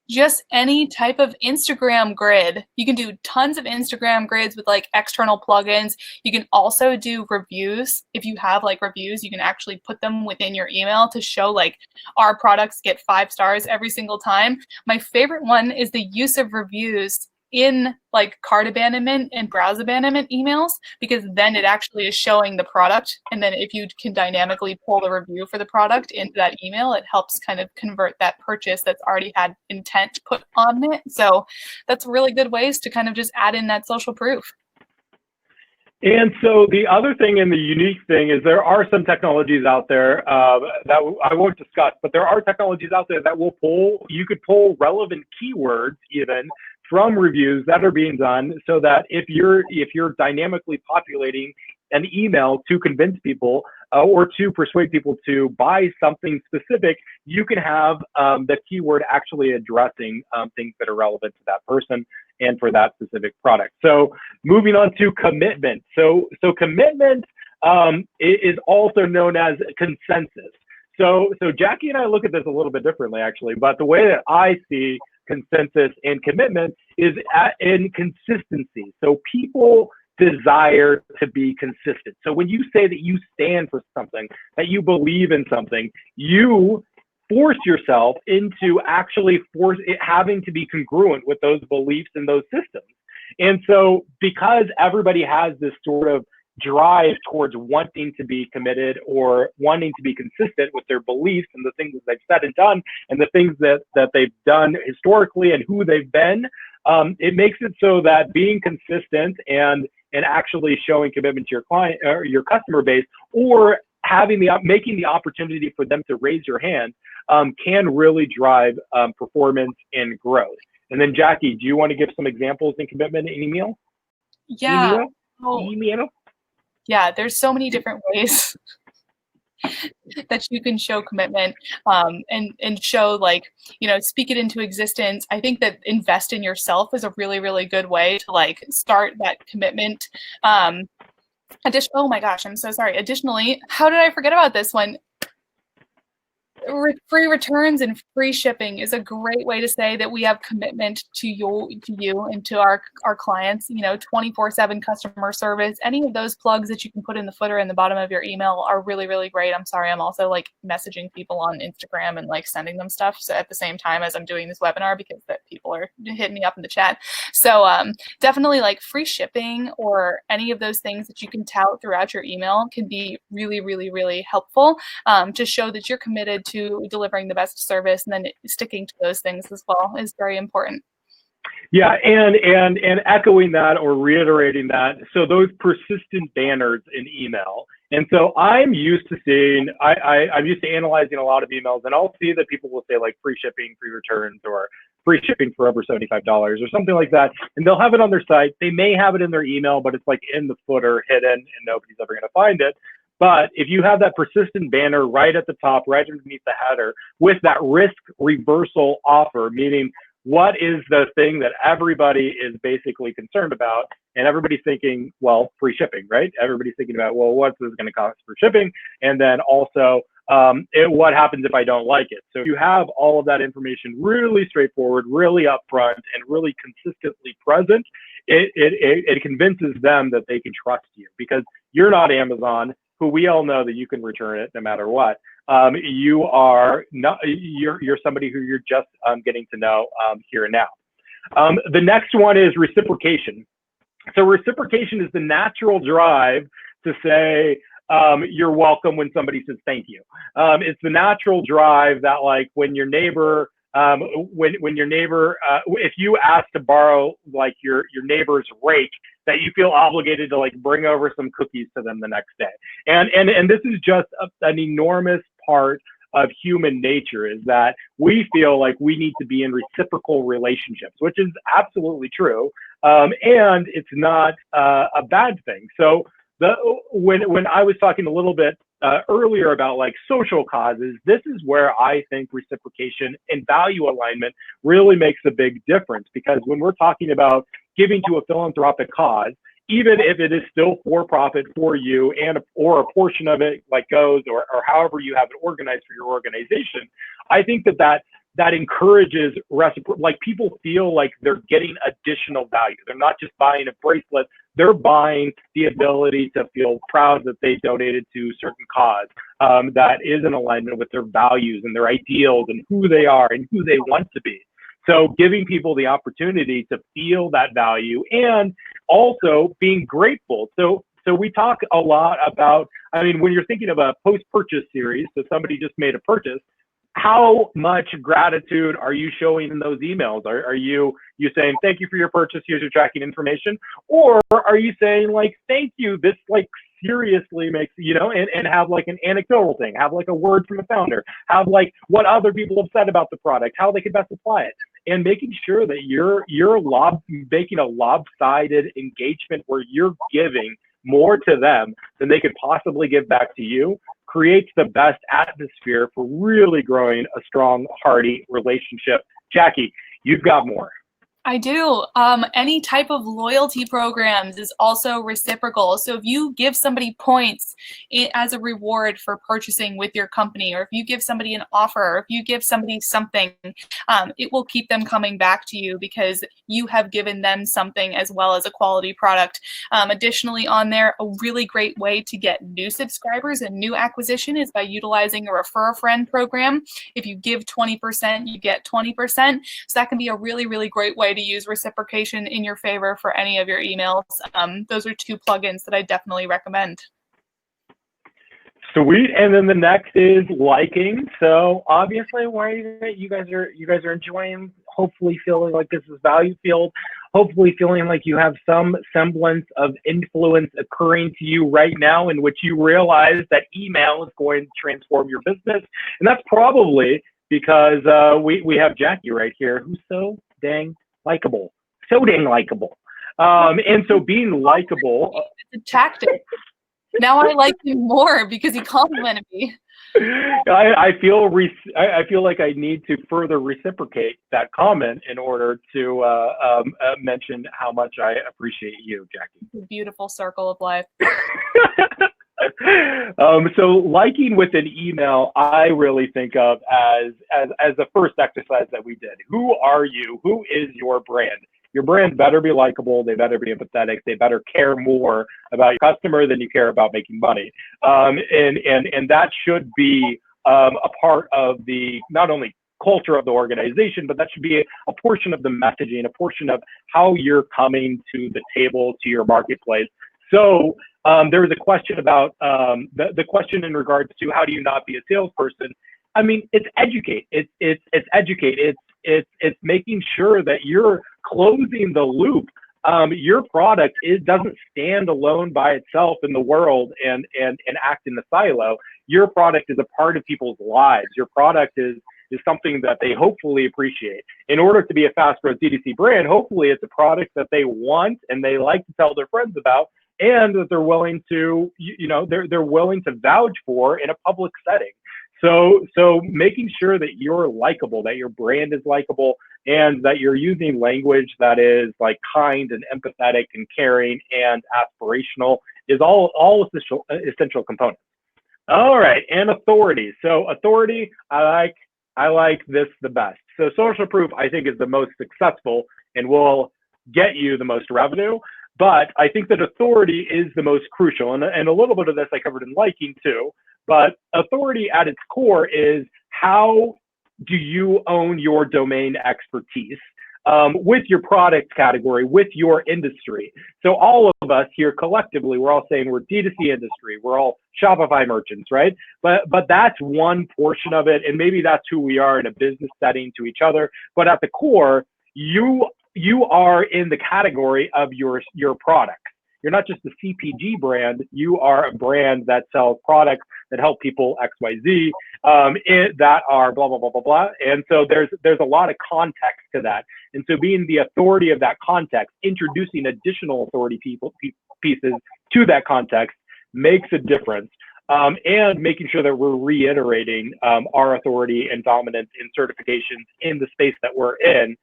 Just any type of Instagram grid. You can do tons of Instagram grids with like external plugins. You can also do reviews. If you have like reviews, you can actually put them within your email to show like our products get 5 stars every single time. My favorite one is the use of reviews in like cart abandonment and browse abandonment emails, because then it actually is showing the product. And then if you can dynamically pull the review for the product into that email, it helps kind of convert that purchase that's already had intent put on it. So that's really good ways to kind of just add in that social proof. And so the other thing and the unique thing is there are some technologies out there that I won't discuss, but there are technologies out there that you could pull relevant keywords even from reviews that are being done, so that if you're dynamically populating an email to convince people or to persuade people to buy something specific, you can have the keyword actually addressing things that are relevant to that person and for that specific product. So moving on to commitment. So commitment is also known as consensus. So Jackie and I look at this a little bit differently, actually, but the way that I see consensus and commitment is in consistency. So people desire to be consistent. So when you say that you stand for something, that you believe in something, you force yourself into actually having to be congruent with those beliefs and those systems. And so because everybody has this sort of drive towards wanting to be committed or wanting to be consistent with their beliefs and the things that they've said and done and the things that they've done historically and who they've been, it makes it so that being consistent and actually showing commitment to your client or your customer base, or making the opportunity for them to raise your hand can really drive performance and growth. And then Jackie, do you want to give some examples in commitment in email? Yeah. Email? Yeah, there's so many different ways that you can show commitment and show, like, speak it into existence. I think that invest in yourself is a really, really good way to like start that commitment. Oh my gosh, I'm so sorry. Additionally, how did I forget about this one? Free returns and free shipping is a great way to say that we have commitment to you and to our clients. 24/7 customer service. Any of those plugs that you can put in the footer and the bottom of your email are really, really great. I'm sorry, I'm also like messaging people on Instagram and like sending them stuff, so at the same time as I'm doing this webinar, because that people are hitting me up in the chat. So definitely like free shipping or any of those things that you can tout throughout your email can be really, really, really helpful to show that you're committed to delivering the best service, and then sticking to those things as well is very important. Yeah, and echoing that or reiterating that, so those persistent banners in email. And so I'm used to seeing, I'm used to analyzing a lot of emails, and I'll see that people will say like free shipping, free returns, or free shipping for over $75 or something like that. And they'll have it on their site. They may have it in their email, but it's like in the footer, hidden, and nobody's ever going to find it. But if you have that persistent banner right at the top, right underneath the header, with that risk reversal offer, meaning what is the thing that everybody is basically concerned about, and everybody's thinking, well, free shipping, right? Everybody's thinking about, well, what's this going to cost for shipping? And then also, what happens if I don't like it? So you have all of that information really straightforward, really upfront, and really consistently present. It convinces them that they can trust you, because you're not Amazon. who we all know that you can return it no matter what. You are not, you're somebody who you're just getting to know here and now. The next one is reciprocation. So reciprocation is the natural drive to say, you're welcome when somebody says thank you. It's the natural drive that, like, when your neighbor, if you ask to borrow like your neighbor's rake, that you feel obligated to like bring over some cookies to them the next day. And this is just an enormous part of human nature, is that we feel like we need to be in reciprocal relationships, which is absolutely true. And it's not a bad thing. So when I was talking a little bit earlier about like social causes, this is where I think reciprocation and value alignment really makes a big difference, because when we're talking about giving to a philanthropic cause, even if it is still for profit for you, and or a portion of it like goes, or however you have it organized for your organization, I think that encourages like people feel like they're getting additional value. They're not just buying a bracelet, they're buying the ability to feel proud that they donated to a certain cause that is in alignment with their values and their ideals and who they are and who they want to be. So giving people the opportunity to feel that value, and also being grateful. So we talk a lot about, I mean, when you're thinking of a post-purchase series, so somebody just made a purchase, how much gratitude are you showing in those emails? Are you saying, thank you for your purchase, here's your tracking information? Or are you saying like, thank you, this like seriously makes, and have like an anecdotal thing, have like a word from the founder, have like what other people have said about the product, how they could best apply it, and making sure that you're making a lopsided engagement where you're giving more to them than they could possibly give back to you, creates the best atmosphere for really growing a strong, hearty relationship. Jackie, you've got more. I do. Any type of loyalty programs is also reciprocal. So if you give somebody points as a reward for purchasing with your company, or if you give somebody an offer, or if you give somebody something, it will keep them coming back to you because you have given them something as well as a quality product. Additionally, on there, a really great way to get new subscribers and new acquisition is by utilizing a refer a friend program. If you give 20%, you get 20%. So that can be a really, really great way to use reciprocation in your favor for any of your emails. Those are two plugins that I definitely recommend. Sweet. And then the next is liking. So obviously, you guys are enjoying, hopefully feeling like this is value filled, hopefully feeling like you have some semblance of influence occurring to you right now, in which you realize that email is going to transform your business. And that's probably because we have Jackie right here, who's so dang likable, and so being likable, it's a tactic. Now I like him more because he complimented me. I feel like I need to further reciprocate that comment in order to mention how much I appreciate you, Jackie. It's a beautiful circle of life. So liking with an email, I really think of as the first exercise that we did. Who are you? Who is your brand? Your brand better be likable. They better be empathetic. They better care more about your customer than you care about making money. And that should be a part of the not only culture of the organization, but that should be a portion of the messaging, a portion of how you're coming to the table, to your marketplace. So there was a question about the question in regards to how do you not be a salesperson? I mean, it's educate. It's educate. It's making sure that you're closing the loop. Your product doesn't stand alone by itself in the world and act in the silo. Your product is a part of people's lives. Your product is something that they hopefully appreciate. In order to be a fast growth D2C brand, hopefully it's a product that they want and they like to tell their friends about, and that they're willing to, they're willing to vouch for in a public setting. So making sure that you're likable, that your brand is likable, and that you're using language that is like kind and empathetic and caring and aspirational is all essential components. All right, and authority. So authority, I like this the best. So social proof, I think, is the most successful and will get you the most revenue. But I think that authority is the most crucial. And a little bit of this I covered in liking too. But authority at its core is, how do you own your domain expertise with your product category, with your industry? So all of us here collectively, we're all saying we're D2C industry. We're all Shopify merchants, right? But that's one portion of it. And maybe that's who we are in a business setting to each other. But at the core, you are in the category of your product. You're not just a CPG brand. You are a brand that sells products that help people XYZ that are blah, blah, blah, blah, blah. And so there's a lot of context to that. And so being the authority of that context, introducing additional authority pieces to that context makes a difference. And making sure that we're reiterating our authority and dominance in certifications in the space that we're in.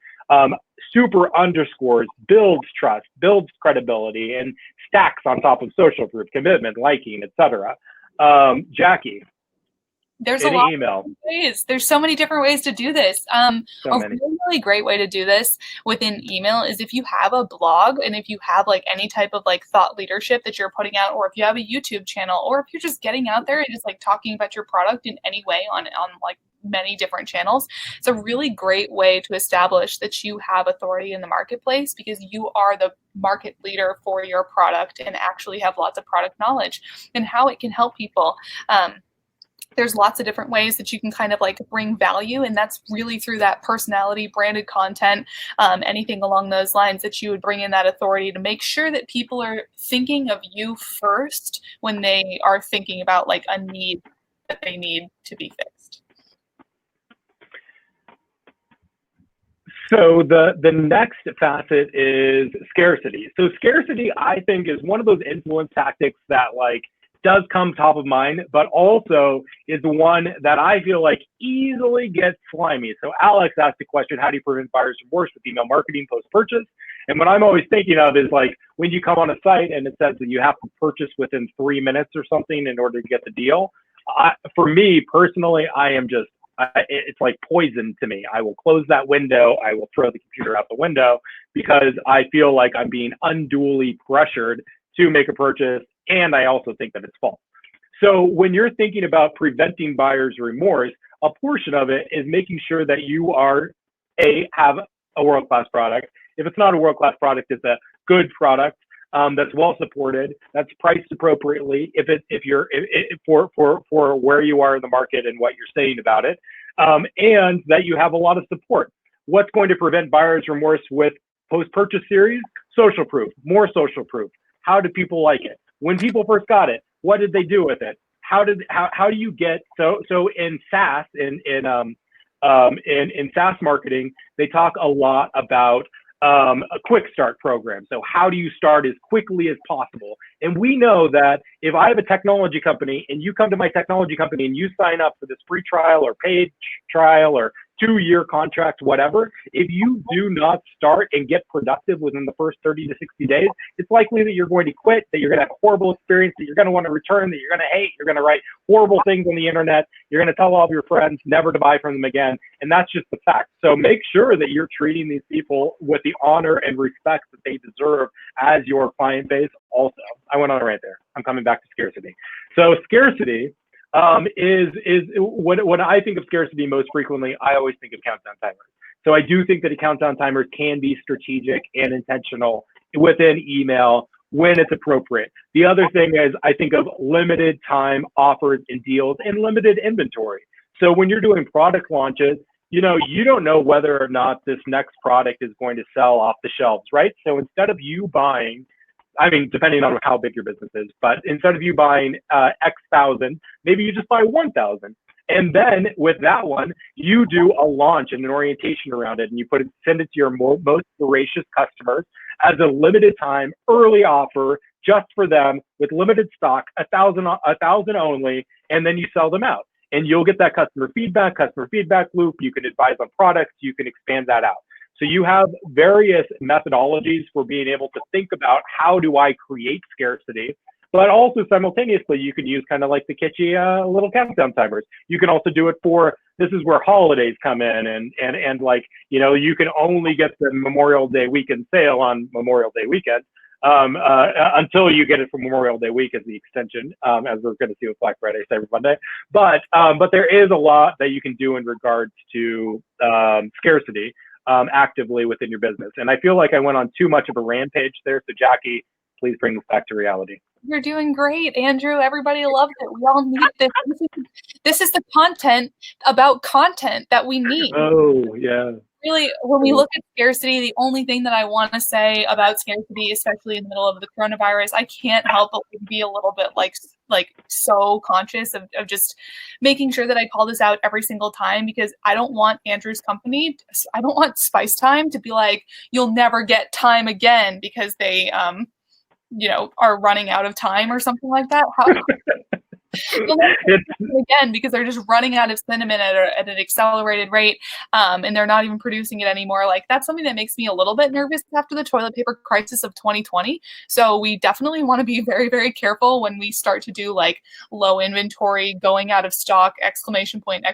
Super underscores, builds trust, builds credibility, and stacks on top of social proof, commitment, liking, etc. Jackie, there's a lot of ways. There's so many different ways to do this. Really great way to do this within email is if you have a blog, and if you have like any type of like thought leadership that you're putting out, or if you have a YouTube channel, or if you're just getting out there and just like talking about your product in any way on like many different channels. It's a really great way to establish that you have authority in the marketplace, because you are the market leader for your product and actually have lots of product knowledge and how it can help people. There's lots of different ways that you can kind of like bring value, and that's really through that personality, branded content, anything along those lines, that you would bring in that authority to make sure that people are thinking of you first when they are thinking about like a need that they need to be fixed. So the next facet is scarcity. So scarcity, I think, is one of those influence tactics that like does come top of mind, but also is the one that I feel like easily gets slimy. So Alex asked the question, how do you prevent buyer's remorse with email marketing post-purchase? And what I'm always thinking of is like when you come on a site and it says that you have to purchase within 3 minutes or something in order to get the deal. For me personally, it's like poison to me. I will close that window. I will throw the computer out the window because I feel like I'm being unduly pressured to make a purchase. And I also think that it's false. So when you're thinking about preventing buyer's remorse, a portion of it is making sure that you have a world-class product. If it's not a world-class product, it's a good product that's well supported, that's priced appropriately. For where you are in the market and what you're saying about it, and that you have a lot of support. What's going to prevent buyer's remorse with post-purchase series? Social proof, more social proof. How do people like it? When people first got it, what did they do with it? How do you get so in SaaS in SaaS marketing, they talk a lot about a quick start program. So how do you start as quickly as possible? And we know that if I have a technology company and you come to my technology company and you sign up for this free trial or paid trial or 2-year contract, whatever, if you do not start and get productive within the first 30 to 60 days, it's likely that you're going to quit, that you're going to have a horrible experience, that you're going to want to return, that you're going to hate, you're going to write horrible things on the internet, you're going to tell all of your friends never to buy from them again. And that's just the fact. So make sure that you're treating these people with the honor and respect that they deserve as your client base also. I went on a rant there. I'm coming back to scarcity. So scarcity is when I think of scarcity most frequently, I always think of countdown timers. So I do think that a countdown timer can be strategic and intentional within email when it's appropriate. The other thing is I think of limited time offers and deals and limited inventory. So when you're doing product launches, you don't know whether or not this next product is going to sell off the shelves, right? So instead of you buying, depending on how big your business is, but instead of you buying X thousand, maybe you just buy 1,000. And then with that one, you do a launch and an orientation around it, and you send it to your most voracious customers as a limited time early offer just for them with limited stock, 1,000 only, and then you sell them out. And you'll get that customer feedback loop. You can advise on products. You can expand that out. So you have various methodologies for being able to think about how do I create scarcity, but also simultaneously you could use kind of like the kitschy little countdown timers. You can also do it for, this is where holidays come in and like, you can only get the Memorial Day weekend sale on Memorial Day weekend. until you get it for Memorial Day week as the extension, as we're going to see with Black Friday, Cyber Monday. But there is a lot that you can do in regards to scarcity actively within your business. And I feel like I went on too much of a rampage there. So Jackie, please bring us back to reality. You're doing great, Andrew. Everybody loves it. We all need this. This is the content about content that we need. Oh, yeah. Really, when we look at scarcity, the only thing that I want to say about scarcity, especially in the middle of the coronavirus, I can't help but be a little bit like so conscious of just making sure that I call this out every single time, because I don't want Andrew's company, I don't want Spice Time to be like, you'll never get time again because they are running out of time or something like that. Again, because they're just running out of cinnamon at an accelerated rate, and they're not even producing it anymore. Like, that's something that makes me a little bit nervous after the toilet paper crisis of 2020. So we definitely want to be very, very careful when we start to do like low inventory, going out of stock, exclamation point,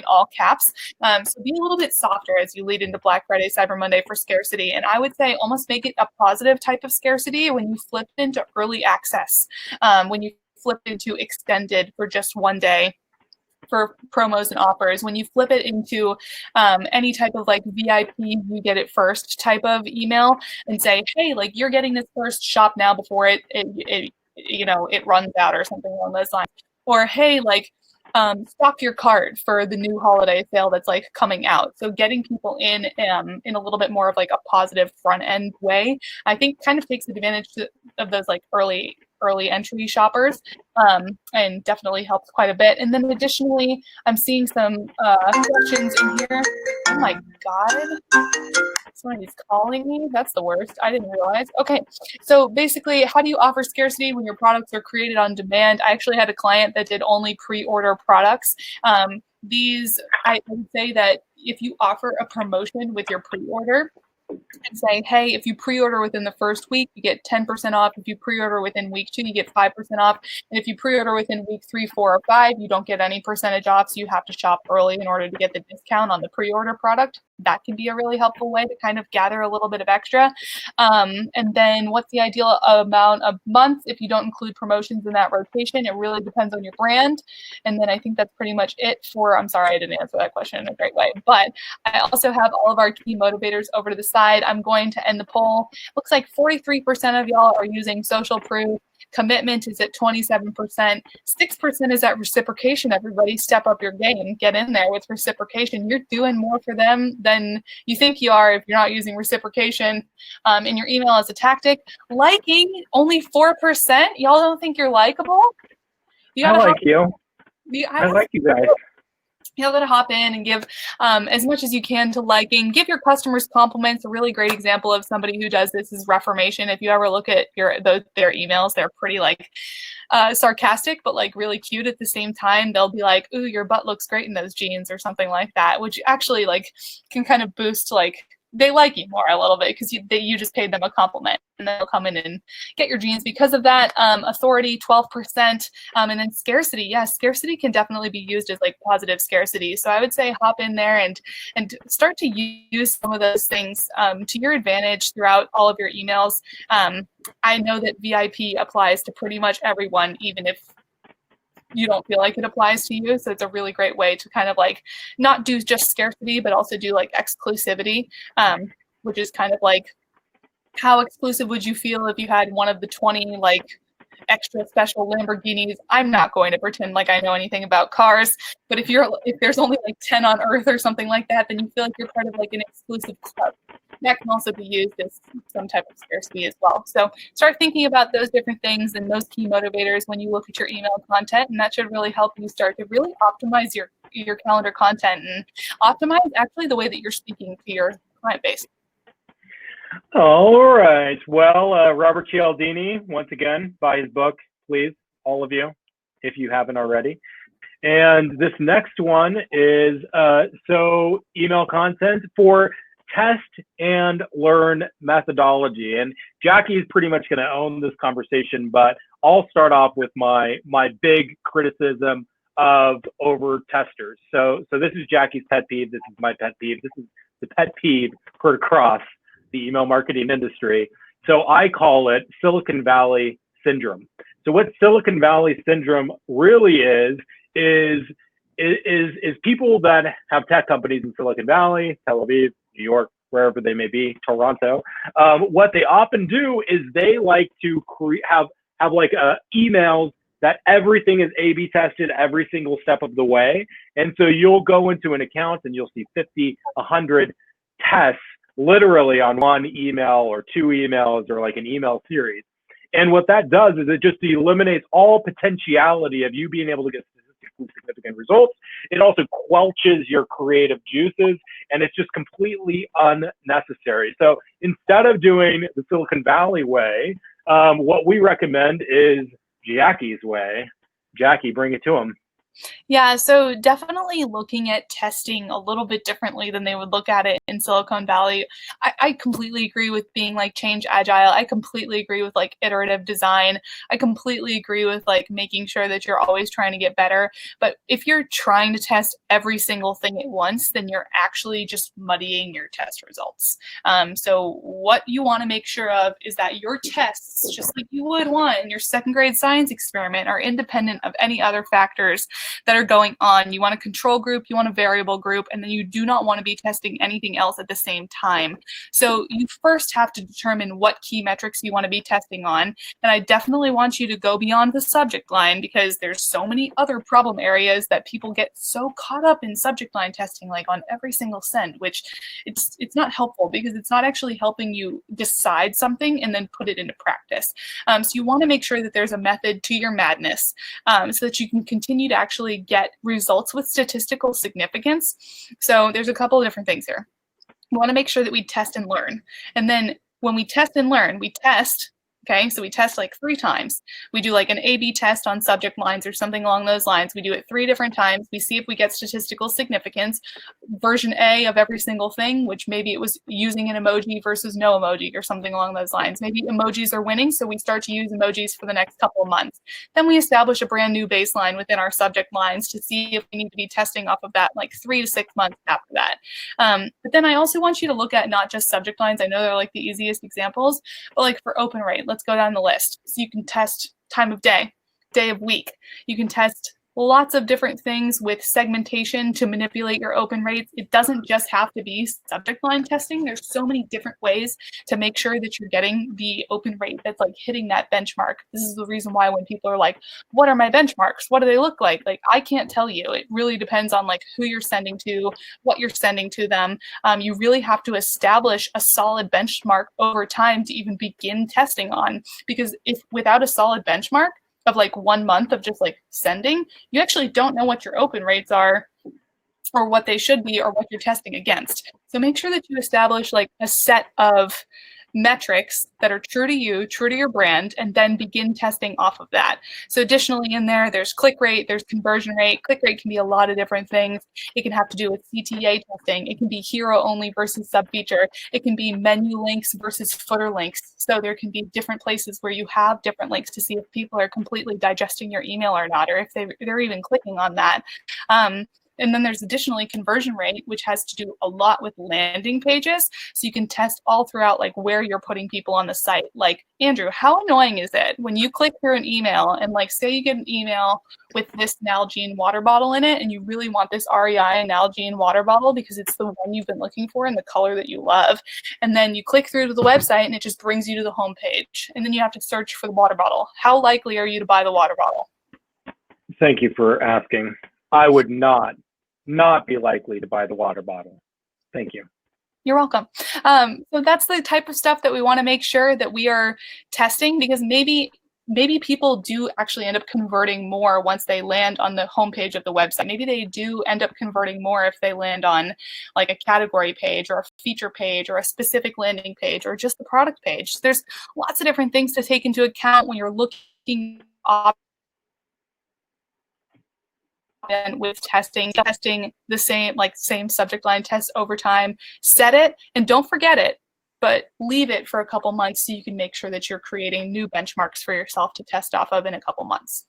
all caps. So be a little bit softer as you lead into Black Friday, Cyber Monday for scarcity. And I would say almost make it a positive type of scarcity when you flip into early access, when you flip into extended for just one day for promos and offers. When you flip it into any type of like VIP, you get it first type of email and say, hey, like, you're getting this first, shop now before it runs out or something along those lines. Or, hey, like, stock your cart for the new holiday sale that's like coming out. So getting people in a little bit more of like a positive front end way, I think kind of takes advantage of those like early entry shoppers, and definitely helps quite a bit. And then additionally, I'm seeing some questions in here. Oh my God. Somebody's calling me. That's the worst. I didn't realize. Okay. So basically, how do you offer scarcity when your products are created on demand? I actually had a client that did only pre-order products. I would say that if you offer a promotion with your pre-order, and say, hey, if you pre-order within the first week, you get 10% off. If you pre-order within week 2, you get 5% off. And if you pre-order within week 3, 4, or 5, you don't get any percentage off. So you have to shop early in order to get the discount on the pre-order product. That can be a really helpful way to kind of gather a little bit of extra. And then what's the ideal amount of months if you don't include promotions in that rotation? It really depends on your brand. And then I think that's pretty much it for, I'm sorry, I didn't answer that question in a great way, but I also have all of our key motivators over to the side. I'm going to end the poll. Looks like 43% of y'all are using social proof. Commitment is at 27%. 6% is at reciprocation. Everybody step up your game. Get in there with reciprocation. You're doing more for them than you think you are if you're not using reciprocation in your email as a tactic. Liking, only 4%. Y'all don't think you're likable? I like you. I like you guys. You're going to hop in and give as much as you can to liking. Give your customers compliments. A really great example of somebody who does this is Reformation. If you ever look at their emails, they're pretty like sarcastic, but like really cute at the same time. They'll be like, ooh, your butt looks great in those jeans or something like that, which actually like can kind of boost like they like you more a little bit because you just paid them a compliment, and they'll come in and get your jeans because of that. Authority, 12%, and then scarcity. Yeah, scarcity can definitely be used as like positive scarcity. So I would say hop in there and start to use some of those things to your advantage throughout all of your emails. I know that VIP applies to pretty much everyone, even if you don't feel like it applies to you. So it's a really great way to kind of like not do just scarcity, but also do like exclusivity, which is kind of like how exclusive would you feel if you had one of the 20 like extra special Lamborghinis? I'm not going to pretend like I know anything about cars, but if there's only like 10 on Earth or something like that, then you feel like you're part of like an exclusive club. That can also be used as some type of scarcity as well. So start thinking about those different things and those key motivators when you look at your email content, and that should really help you start to really optimize your calendar content and optimize actually the way that you're speaking to your client base. All right. Well, Robert Cialdini, once again, buy his book, please, all of you, if you haven't already. And this next one is email content for test and learn methodology. And Jackie is pretty much going to own this conversation, but I'll start off with my big criticism of over testers. So this is Jackie's pet peeve. This is my pet peeve. This is the pet peeve heard across the email marketing industry. So I call it Silicon Valley syndrome. So what Silicon Valley syndrome really is people that have tech companies in Silicon Valley, Tel Aviv, New York, wherever they may be, Toronto. What they often do is they like to have like emails that everything is A/B tested every single step of the way. And so you'll go into an account and you'll see 50, 100 tests literally on one email or two emails or like an email series. And what that does is it just eliminates all potentiality of you being able to get statistically significant results. It also quelches your creative juices, and it's just completely unnecessary. So instead of doing the Silicon Valley way, what we recommend is Jackie's way. Jackie, bring it to him. Yeah, so definitely looking at testing a little bit differently than they would look at it in Silicon Valley. I completely agree with being like change agile. I completely agree with like iterative design. I completely agree with like making sure that you're always trying to get better. But if you're trying to test every single thing at once, then you're actually just muddying your test results. So what you want to make sure of is that your tests, just like you would want in your second grade science experiment, are independent of any other factors that are going on. You want a control group, you want a variable group, and then you do not want to be testing anything else at the same time. So you first have to determine what key metrics you want to be testing on. And I definitely want you to go beyond the subject line, because there's so many other problem areas that people get so caught up in subject line testing, like on every single send, which it's not helpful, because it's not actually helping you decide something and then put it into practice. So you want to make sure that there's a method to your madness, so that you can continue to actually get results with statistical significance. So there's a couple of different things here. We want to make sure that we test and learn. And then when we test and learn, we test. Okay, so we test like 3 times. We do like an A/B test on subject lines or something along those lines. We do it 3 different times. We see if we get statistical significance. Version A of every single thing, which maybe it was using an emoji versus no emoji or something along those lines. Maybe emojis are winning, so we start to use emojis for the next couple of months. Then we establish a brand new baseline within our subject lines to see if we need to be testing off of that like 3 to 6 months after that. But then I also want you to look at not just subject lines. I know they're like the easiest examples, but like for open rate, let's go down the list. So you can test time of day, day of week. You can test lots of different things with segmentation to manipulate your open rates. It doesn't just have to be subject line testing. There's so many different ways to make sure that you're getting the open rate that's like hitting that benchmark. This is the reason why when people are like, what are my benchmarks? What do they look like? Like, I can't tell you. It really depends on like who you're sending to, what you're sending to them. You really have to establish a solid benchmark over time to even begin testing on, because if without a solid benchmark of like 1 month of just like sending, you actually don't know what your open rates are or what they should be or what you're testing against. So make sure that you establish like a set of metrics that are true to you, true to your brand, and then begin testing off of that. So additionally in there, there's click rate, there's conversion rate. Click rate can be a lot of different things. It can have to do with CTA testing. It can be hero only versus sub feature. It can be menu links versus footer links. So there can be different places where you have different links to see if people are completely digesting your email or not, or if they're even clicking on that. And then there's additionally conversion rate, which has to do a lot with landing pages. So you can test all throughout like where you're putting people on the site. Like, Andrew, how annoying is it when you click through an email and like say you get an email with this Nalgene water bottle in it and you really want this REI Nalgene water bottle because it's the one you've been looking for in the color that you love. And then you click through to the website and it just brings you to the home page. And then you have to search for the water bottle. How likely are you to buy the water bottle? Thank you for asking. I would not be likely to buy the water bottle. Thank you. You're welcome. So that's the type of stuff that we want to make sure that we are testing, because maybe people do actually end up converting more once they land on the homepage of the website. Maybe they do end up converting more if they land on like a category page or a feature page or a specific landing page or just the product page. There's lots of different things to take into account when you're looking up and with testing the same subject line tests over time. Set it and don't forget it, but leave it for a couple months so you can make sure that you're creating new benchmarks for yourself to test off of in a couple months.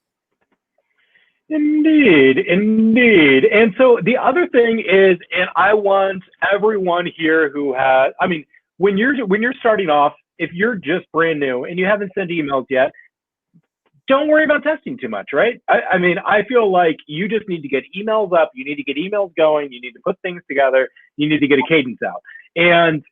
Indeed. And so the other thing is, and I want everyone here who has, I mean, when you're starting off if you're just brand new and you haven't sent emails yet, don't worry about testing too much, right? I mean, I feel like you just need to get emails up. You need to get emails going. You need to put things together. You need to get a cadence out. And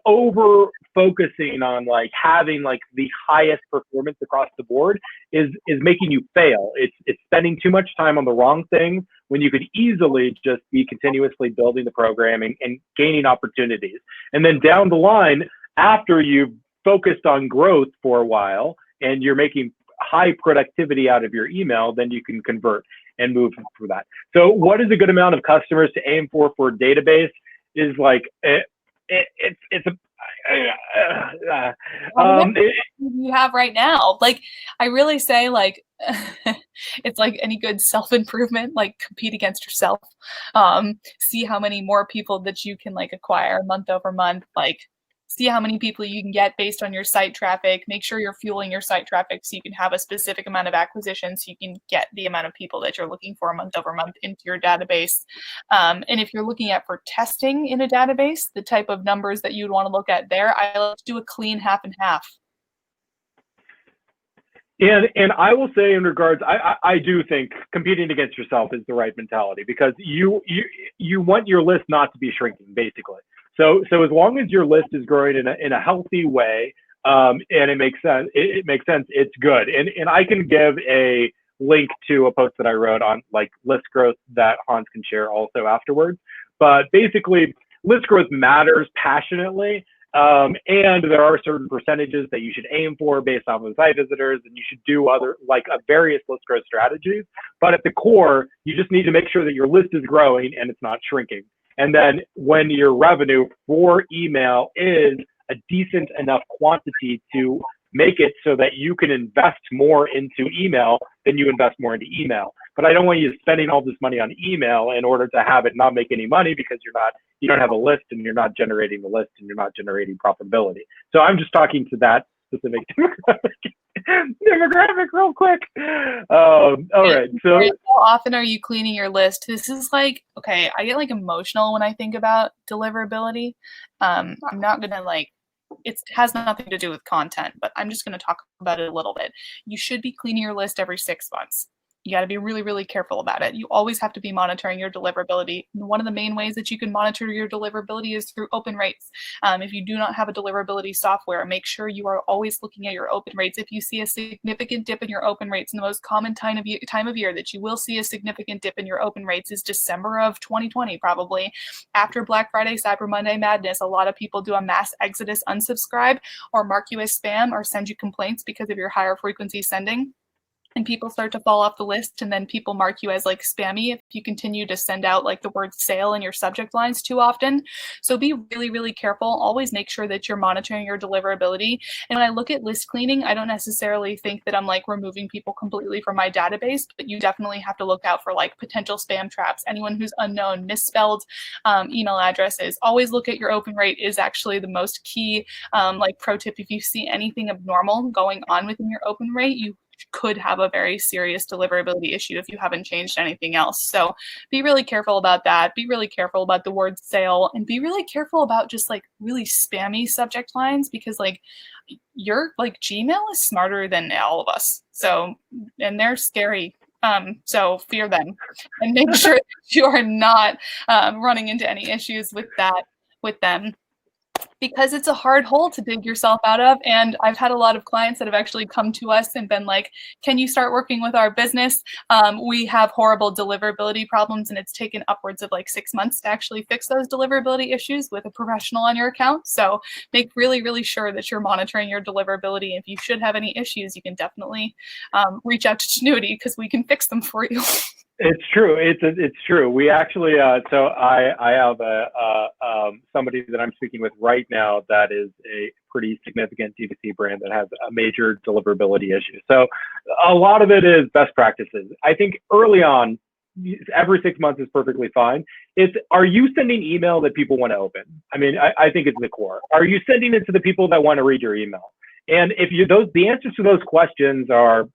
over focusing on like having like the highest performance across the board is making you fail. It's spending too much time on the wrong things when you could easily just be continuously building the programming and gaining opportunities. And then down the line, after you've focused on growth for a while and you're making high productivity out of your email, then you can convert and move through that. So what is a good amount of customers to aim for a database is like, you have right now. Like, I really say like, it's like any good self-improvement, like compete against yourself. See how many more people that you can like acquire month over month, like see how many people you can get based on your site traffic. Make sure you're fueling your site traffic so you can have a specific amount of acquisition so you can get the amount of people that you're looking for month over month into your database. And if you're looking at for testing in a database, the type of numbers that you'd want to look at there, I like to do a clean half and half. And I will say in regards, I do think competing against yourself is the right mentality, because you want your list not to be shrinking, basically. So as long as your list is growing in a healthy way, and it makes sense, it's good. And I can give a link to a post that I wrote on like list growth that Hans can share also afterwards. But basically, list growth matters passionately. And there are certain percentages that you should aim for based off of site visitors, and you should do other like various list growth strategies. But at the core, you just need to make sure that your list is growing and it's not shrinking. And then when your revenue for email is a decent enough quantity to make it so that you can invest more into email, then you invest more into email. But I don't want you spending all this money on email in order to have it not make any money, because you don't have a list and you're not generating the list and you're not generating profitability. So I'm just talking to that specific demographic real quick. All right. So how often are you cleaning your list? This is like, okay, I get like emotional when I think about deliverability. I'm not going to like, it has nothing to do with content, but I'm just going to talk about it a little bit. You should be cleaning your list every 6 months. You got to be really, really careful about it. You always have to be monitoring your deliverability. And one of the main ways that you can monitor your deliverability is through open rates. If you do not have a deliverability software, make sure you are always looking at your open rates. If you see a significant dip in your open rates, and the most common time of year that you will see a significant dip in your open rates is December of 2020, probably. After Black Friday, Cyber Monday madness, a lot of people do a mass exodus unsubscribe or mark you as spam or send you complaints because of your higher frequency sending. And people start to fall off the list, and then people mark you as like spammy if you continue to send out like the word sale in your subject lines too often. So be really, really careful. Always make sure that you're monitoring your deliverability. And when I look at list cleaning, I don't necessarily think that I'm like removing people completely from my database, but you definitely have to look out for like potential spam traps. Anyone who's unknown, misspelled email addresses. Always look at your open rate is actually the most key like pro tip. If you see anything abnormal going on within your open rate, you could have a very serious deliverability issue if you haven't changed anything else. So be really careful about that. Be really careful about the word sale, and be really careful about just like really spammy subject lines, because like your like Gmail is smarter than all of us. So, and they're scary. So fear them and make sure that you are not running into any issues with them. Because it's a hard hole to dig yourself out of. And I've had a lot of clients that have actually come to us and been like, can you start working with our business? We have horrible deliverability problems, and it's taken upwards of like 6 months to actually fix those deliverability issues with a professional on your account. So make really, really sure that you're monitoring your deliverability. If you should have any issues, you can definitely reach out to Tinuiti, because we can fix them for you. It's true. It's true. We actually, so I have somebody that I'm speaking with right now that is a pretty significant D2C brand that has a major deliverability issue. So a lot of it is best practices. I think early on, every 6 months is perfectly fine. Are you sending email that people want to open? I mean, I think it's the core. Are you sending it to the people that want to read your email? And if the answers to those questions are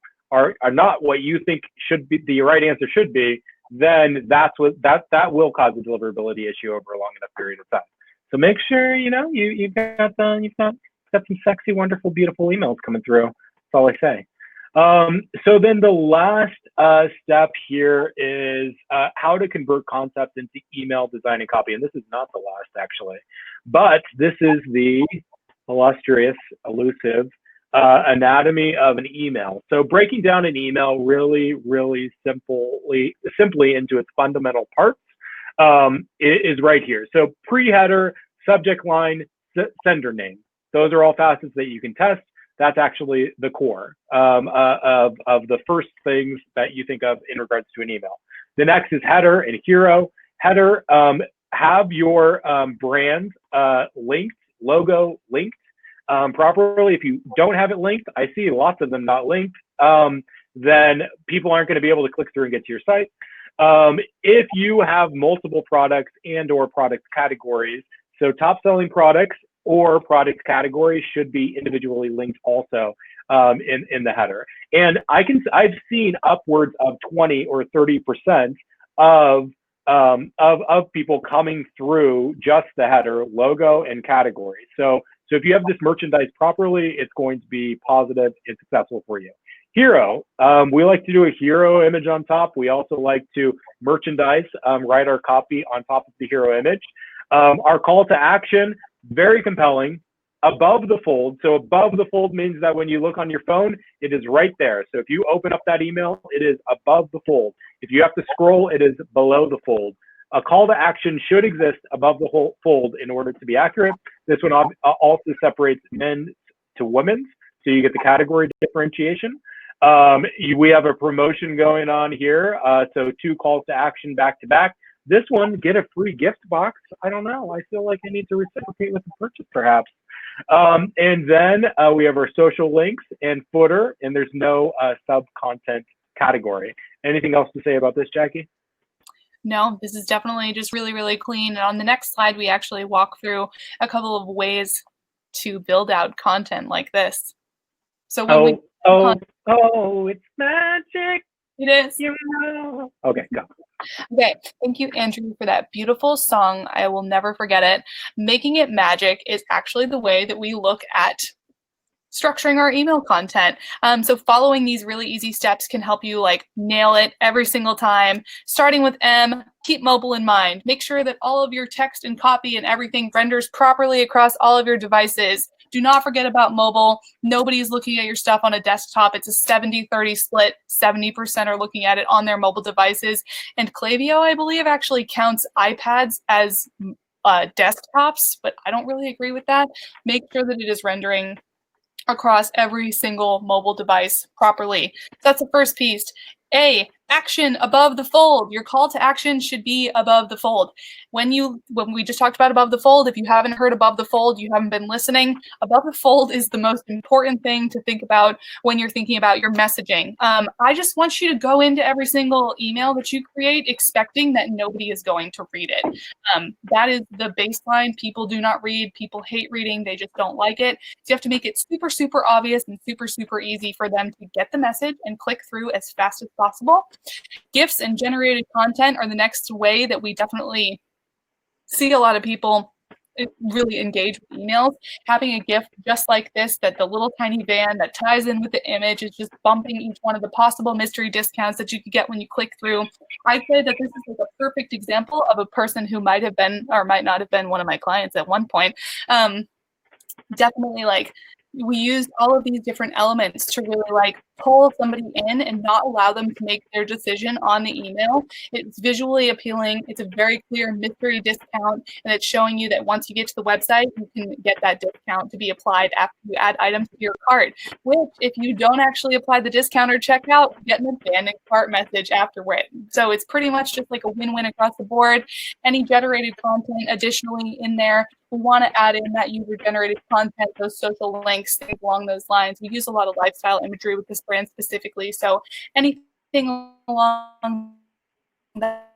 not what you think should be the right answer should be, then that will cause a deliverability issue over a long enough period of time. So make sure you've got got some sexy, wonderful, beautiful emails coming through. That's all I say. So then the last step here is how to convert concepts into email design and copy. And this is not the last, actually, but this is the illustrious, elusive anatomy of an email. So breaking down an email really, really simply into its fundamental parts is right here. So pre-header, subject line, sender name. Those are all facets that you can test. That's actually the core of the first things that you think of in regards to an email. The next is header and hero. Header, have your brand linked, logo linked properly. If you don't have it linked, I see lots of them not linked, then people aren't going to be able to click through and get to your site. If you have multiple products and or product categories, so top selling products or product categories should be individually linked also in the header. And I've seen upwards of 20 or 30% of people coming through just the header, logo, and category. So if you have this merchandise properly, it's going to be positive and successful for you. Hero, we like to do a hero image on top. We also like to merchandise, write our copy on top of the hero image. Our call to action, very compelling, above the fold. So above the fold means that when you look on your phone, it is right there. So if you open up that email, it is above the fold. If you have to scroll, it is below the fold. A call to action should exist above the whole fold in order to be accurate. This one also separates men to women's, so you get the category differentiation. We have a promotion going on here, so 2 calls to action back to back. This one, get a free gift box. I don't know. I feel like I need to reciprocate with the purchase, perhaps. And then we have our social links and footer, and there's no sub-content category. Anything else to say about this, Jackie? No, this is definitely just really, really clean. And on the next slide, we actually walk through a couple of ways to build out content like this. So when it's magic. It is. You know. Okay, go. Okay, thank you, Andrew, for that beautiful song. I will never forget it. Making it magic is actually the way that we look at structuring our email content. So following these really easy steps can help you like nail it every single time. Starting with M, keep mobile in mind. Make sure that all of your text and copy and everything renders properly across all of your devices. Do not forget about mobile. Nobody's looking at your stuff on a desktop. It's a 70-30 split. 70% are looking at it on their mobile devices. And Klaviyo, I believe, actually counts iPads as desktops, but I don't really agree with that. Make sure that it is rendering across every single mobile device properly. So that's the first piece. A, action above the fold. Your call to action should be above the fold. When we just talked about above the fold, if you haven't heard above the fold, you haven't been listening. Above the fold is the most important thing to think about when you're thinking about your messaging. I just want you to go into every single email that you create expecting that nobody is going to read it. That is the baseline. People do not read. People hate reading. They just don't like it. So you have to make it super, super obvious and super, super easy for them to get the message and click through as fast as possible. GIFs and generated content are the next way that we definitely see a lot of people really engage with emails. Having a GIF just like this, that the little tiny van that ties in with the image is just bumping each one of the possible mystery discounts that you could get when you click through. I'd say that this is like a perfect example of a person who might have been or might not have been one of my clients at one point. Definitely like we use all of these different elements to really like pull somebody in and not allow them to make their decision on the email. It's visually appealing. It's a very clear mystery discount, and it's showing you that once you get to the website, you can get that discount to be applied after you add items to your cart, which if you don't actually apply the discount or checkout, you get an abandoned cart message afterward. So it's pretty much just like a win-win across the board. Any generated content additionally in there, we want to add in that user-generated content, those social links, things along those lines. We use a lot of lifestyle imagery with this brand specifically, so anything along that.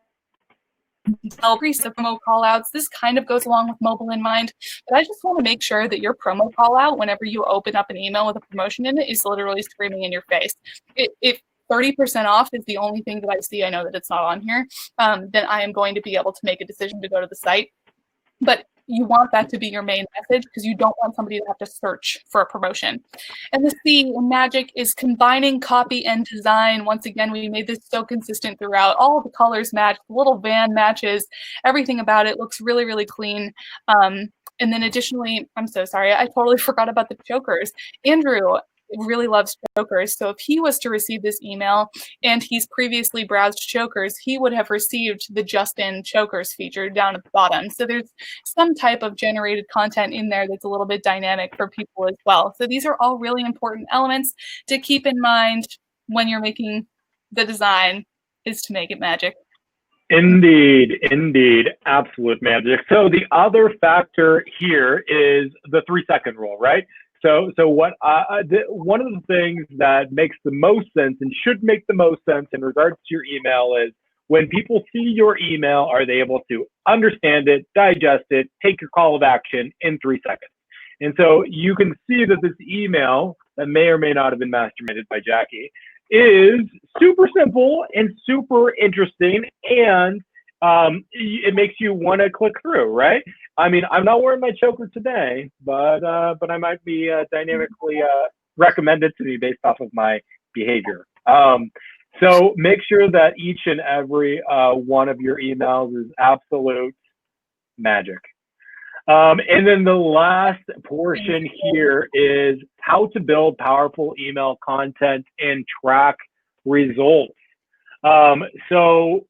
Increase of promo callouts. This kind of goes along with mobile in mind, but I just want to make sure that your promo callout, whenever you open up an email with a promotion in it, is literally screaming in your face. If 30% off is the only thing that I see, I know that it's not on here, then I am going to be able to make a decision to go to the site. But you want that to be your main message because you don't want somebody to have to search for a promotion. And the C in magic is combining copy and design. Once again, we made this so consistent throughout. All the colors match, the little van matches, everything about it looks really, really clean. And then additionally, I'm so sorry, I totally forgot about the chokers. Andrew really loves chokers. So if he was to receive this email and he's previously browsed chokers, he would have received the just-in chokers feature down at the bottom. So there's some type of generated content in there that's a little bit dynamic for people as well. So these are all really important elements to keep in mind when you're making the design, is to make it magic. Indeed, indeed, absolute magic. So the other factor here is the 3-second rule, right? So what one of the things that makes the most sense and should make the most sense in regards to your email is when people see your email, are they able to understand it, digest it, take your call of action in 3 seconds? And so you can see that this email that may or may not have been masterminded by Jackie is super simple and super interesting, and it makes you want to click through, right? I mean, I'm not wearing my choker today, but I might be dynamically recommended to me based off of my behavior. So make sure that each and every one of your emails is absolute magic. And then the last portion here is how to build powerful email content and track results. So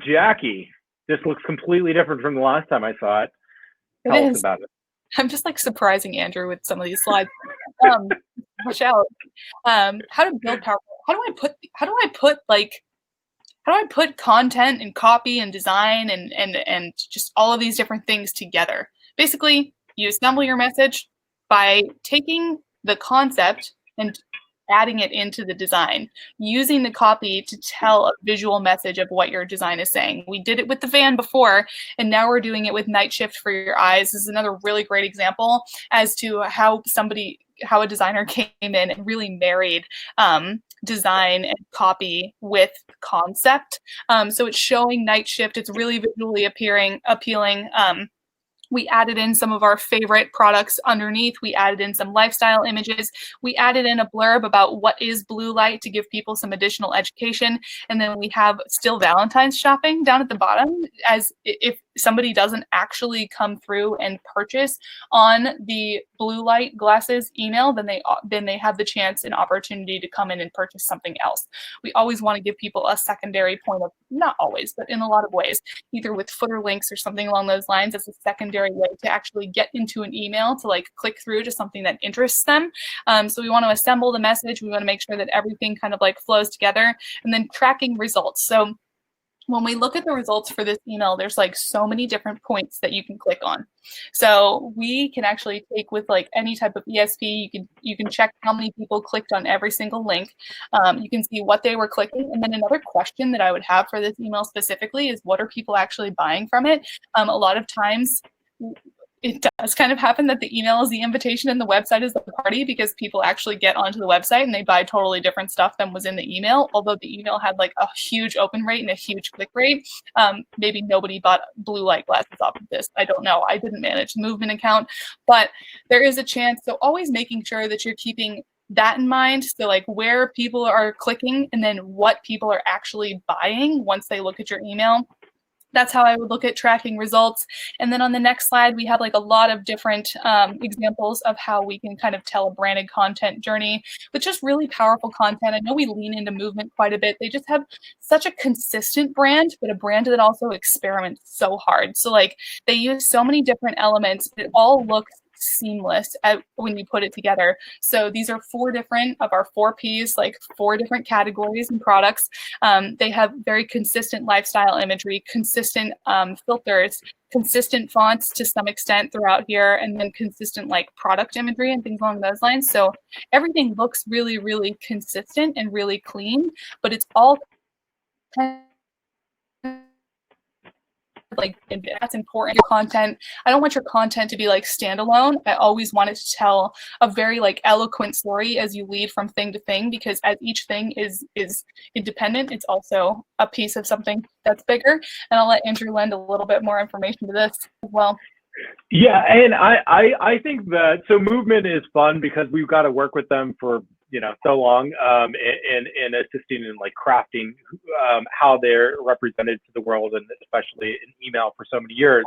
Jackie, this looks completely different from the last time I saw it. Tell us about it. I'm just like surprising Andrew with some of these slides. Watch out. How to build powerful. How do I put content and copy and design and just all of these different things together? Basically, you assemble your message by taking the concept and adding it into the design, using the copy to tell a visual message of what your design is saying. We did it with the van before, and now we're doing it with Night Shift for Your Eyes. This is another really great example as to how a designer came in and really married design and copy with concept. So it's showing Night Shift. It's really visually appealing. We added in some of our favorite products underneath. We added in some lifestyle images. We added in a blurb about what is blue light to give people some additional education. And then we have still Valentine's shopping down at the bottom, as if somebody doesn't actually come through and purchase on the blue light glasses email, then they have the chance and opportunity to come in and purchase something else. We always want to give people a secondary point of, not always, but in a lot of ways, either with footer links or something along those lines as a secondary way to actually get into an email to like click through to something that interests them. So we want to assemble the message. We want to make sure that everything kind of like flows together, and then tracking results. So when we look at the results for this email, there's like so many different points that you can click on. So we can actually take with like any type of ESP, you can check how many people clicked on every single link. You can see what they were clicking. And then another question that I would have for this email specifically is, what are people actually buying from it? A lot of times it does kind of happen that the email is the invitation and the website is the party, because people actually get onto the website and they buy totally different stuff than was in the email. Although the email had like a huge open rate and a huge click rate, maybe nobody bought blue light glasses off of this. I don't know. I didn't manage the movement account, but there is a chance. So always making sure that you're keeping that in mind. So like where people are clicking and then what people are actually buying once they look at your email. That's how I would look at tracking results. And then on the next slide, we have like a lot of different examples of how we can kind of tell a branded content journey with just really powerful content. I know we lean into movement quite a bit. They just have such a consistent brand, but a brand that also experiments so hard. So like they use so many different elements, but it all looks seamless when you put it together. So these are 4 different of our 4 Ps, like 4 different categories and products. They have very consistent lifestyle imagery, consistent filters, consistent fonts to some extent throughout here, and then consistent like product imagery and things along those lines. So everything looks really, really consistent and really clean, but it's all kind of like that's important. Your content, I don't want your content to be like standalone. I always want it to tell a very like eloquent story as you lead from thing to thing, because as each thing is independent, it's also a piece of something that's bigger. And I'll let Andrew lend a little bit more information to this as well. Yeah, and I think that so movement is fun because we've got to work with them for so long, in assisting in like crafting how they're represented to the world, and especially in email for so many years.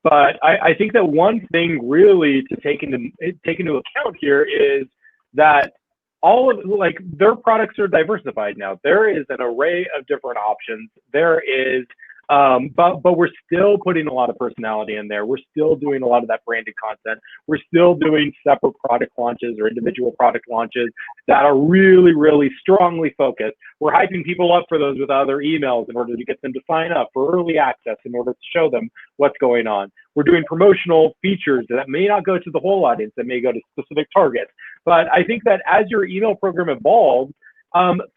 But I think that one thing really to take into account here is that all of like their products are diversified now. There is an array of different options. There is but we're still putting a lot of personality in there. We're still doing a lot of that branded content. We're still doing separate product launches or individual product launches that are really, really strongly focused. We're hyping people up for those with other emails in order to get them to sign up for early access in order to show them what's going on. We're doing promotional features that may not go to the whole audience, that may go to specific targets. But I think that as your email program evolves,